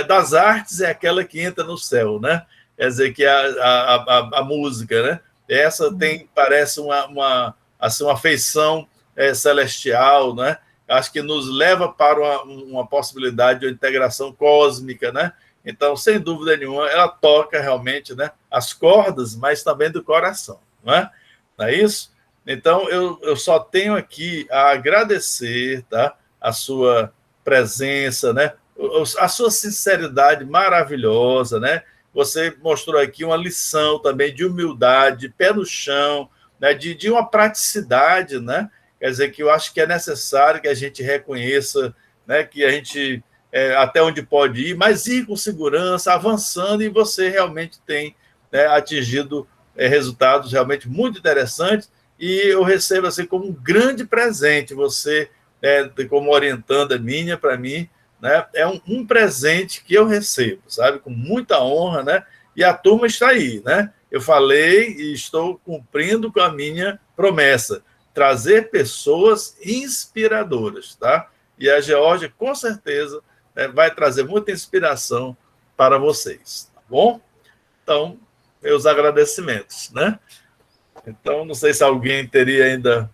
das artes é aquela que entra no céu, né? Quer dizer, que a música, né? Essa parece uma feição celestial, né? Acho que nos leva para uma possibilidade de uma integração cósmica, né? Então, sem dúvida nenhuma, ela toca realmente, né, as cordas, mas também do coração, não é? Não é isso? Então, eu só tenho aqui a agradecer, tá, a sua presença, né? A sua sinceridade maravilhosa, né? Você mostrou aqui uma lição também de humildade, pé no chão, né? de uma praticidade, né? Quer dizer, que eu acho que é necessário que a gente reconheça, né? Que a gente, até onde pode ir, mas ir com segurança, avançando, e você realmente tem, né, atingido resultados realmente muito interessantes, e eu recebo assim como um grande presente, você, como orientanda minha, para mim, né, é um presente que eu recebo, sabe, com muita honra, né? E a turma está aí, né? Eu falei e estou cumprindo com a minha promessa, trazer pessoas inspiradoras, tá? E a Geórgia, com certeza, né, vai trazer muita inspiração para vocês, tá bom? Então, meus agradecimentos, né? Então, não sei se alguém teria ainda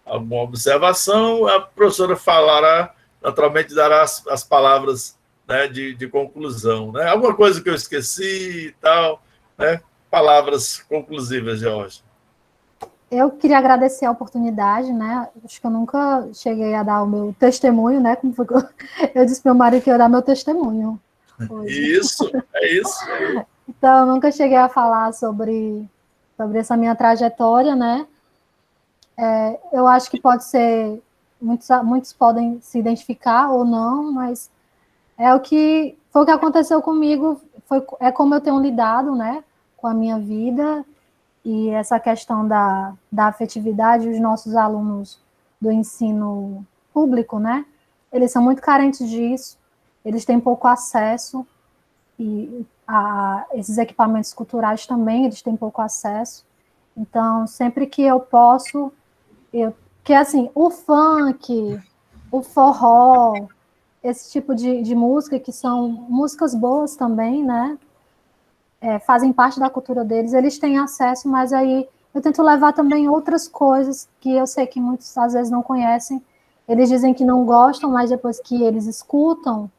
alguma observação, a professora falará, naturalmente dará as palavras, né, de conclusão, né? Alguma coisa que eu esqueci e tal, né? Palavras conclusivas, Geórgia. Eu queria agradecer a oportunidade, né? Acho que eu nunca cheguei a dar o meu testemunho, né? Como foi que eu disse para o meu marido que eu ia dar meu testemunho hoje. Isso, é isso. Então, eu nunca cheguei a falar sobre essa minha trajetória, né? Eu acho que pode ser, muitos podem se identificar ou não, mas foi o que aconteceu comigo, é como eu tenho lidado, né, com a minha vida, e essa questão da afetividade. Os nossos alunos do ensino público, né, eles são muito carentes disso, eles têm pouco acesso, e esses equipamentos culturais também, eles têm pouco acesso. Então, sempre que eu posso, que assim, o funk, o forró, esse tipo de música, que são músicas boas também, né? Fazem parte da cultura deles, eles têm acesso, mas aí eu tento levar também outras coisas que eu sei que muitos às vezes não conhecem. Eles dizem que não gostam, mas depois que eles escutam,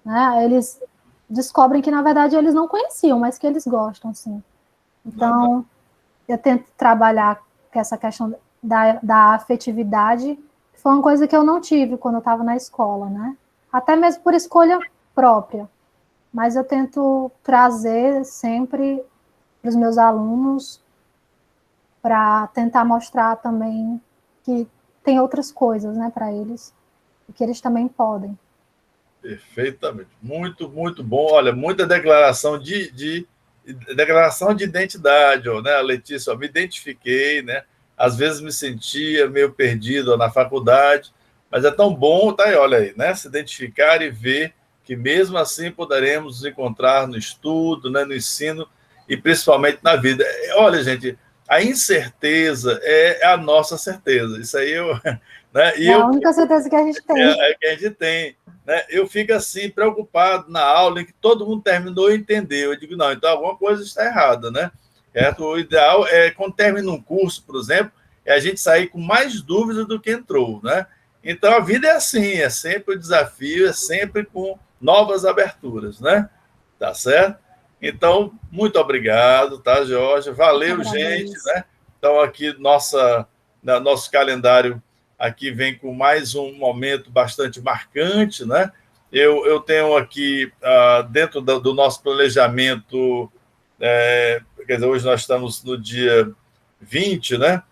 né, eles descobrem que na verdade eles não conheciam, mas que eles gostam, sim. Então, eu tento trabalhar com essa questão da afetividade, que foi uma coisa que eu não tive quando eu estava na escola, né? Até mesmo por escolha própria. Mas eu tento trazer sempre para os meus alunos, para tentar mostrar também que tem outras coisas, né, para eles, e que eles também podem. Perfeitamente. Muito, muito bom. Olha, muita declaração declaração de identidade, ó, né, Letícia? Eu me identifiquei, né? Às vezes me sentia meio perdido ó, na faculdade, mas é tão bom, tá aí, olha aí, né? Se identificar e ver que mesmo assim poderemos nos encontrar no estudo, né, no ensino e principalmente na vida. Olha, gente, a incerteza é a nossa certeza. Isso aí eu, né? E É a eu única certeza que a gente tem. que a gente tem, né? Eu fico assim, preocupado na aula em que todo mundo terminou e entendeu. Eu digo, não, então alguma coisa está errada, né? O ideal é, quando termina um curso, por exemplo, é a gente sair com mais dúvidas do que entrou, né? Então a vida é assim, é sempre o desafio, é sempre com novas aberturas, né? Tá certo? Então, muito obrigado, tá, Jorge? Eu que Valeu, gente, agradeço. né? Então, aqui, nosso calendário aqui vem com mais um momento bastante marcante, né? Eu tenho aqui, dentro do nosso planejamento, quer dizer, hoje nós estamos no dia 20, né?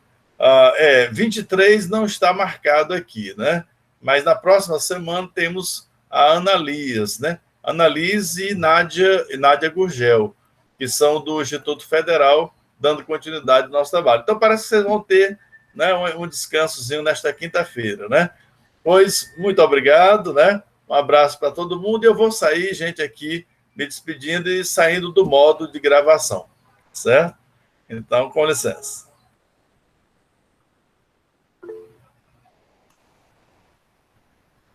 23 não está marcado aqui, né? Mas na próxima semana temos a Analias, né? Análise e Nádia Gurgel, que são do Instituto Federal, dando continuidade ao nosso trabalho. Então, parece que vocês vão ter, né, um descansozinho nesta quinta-feira, né? Pois, muito obrigado, né? Um abraço para todo mundo. E eu vou sair, gente, aqui, me despedindo e saindo do modo de gravação, certo? Então, com licença.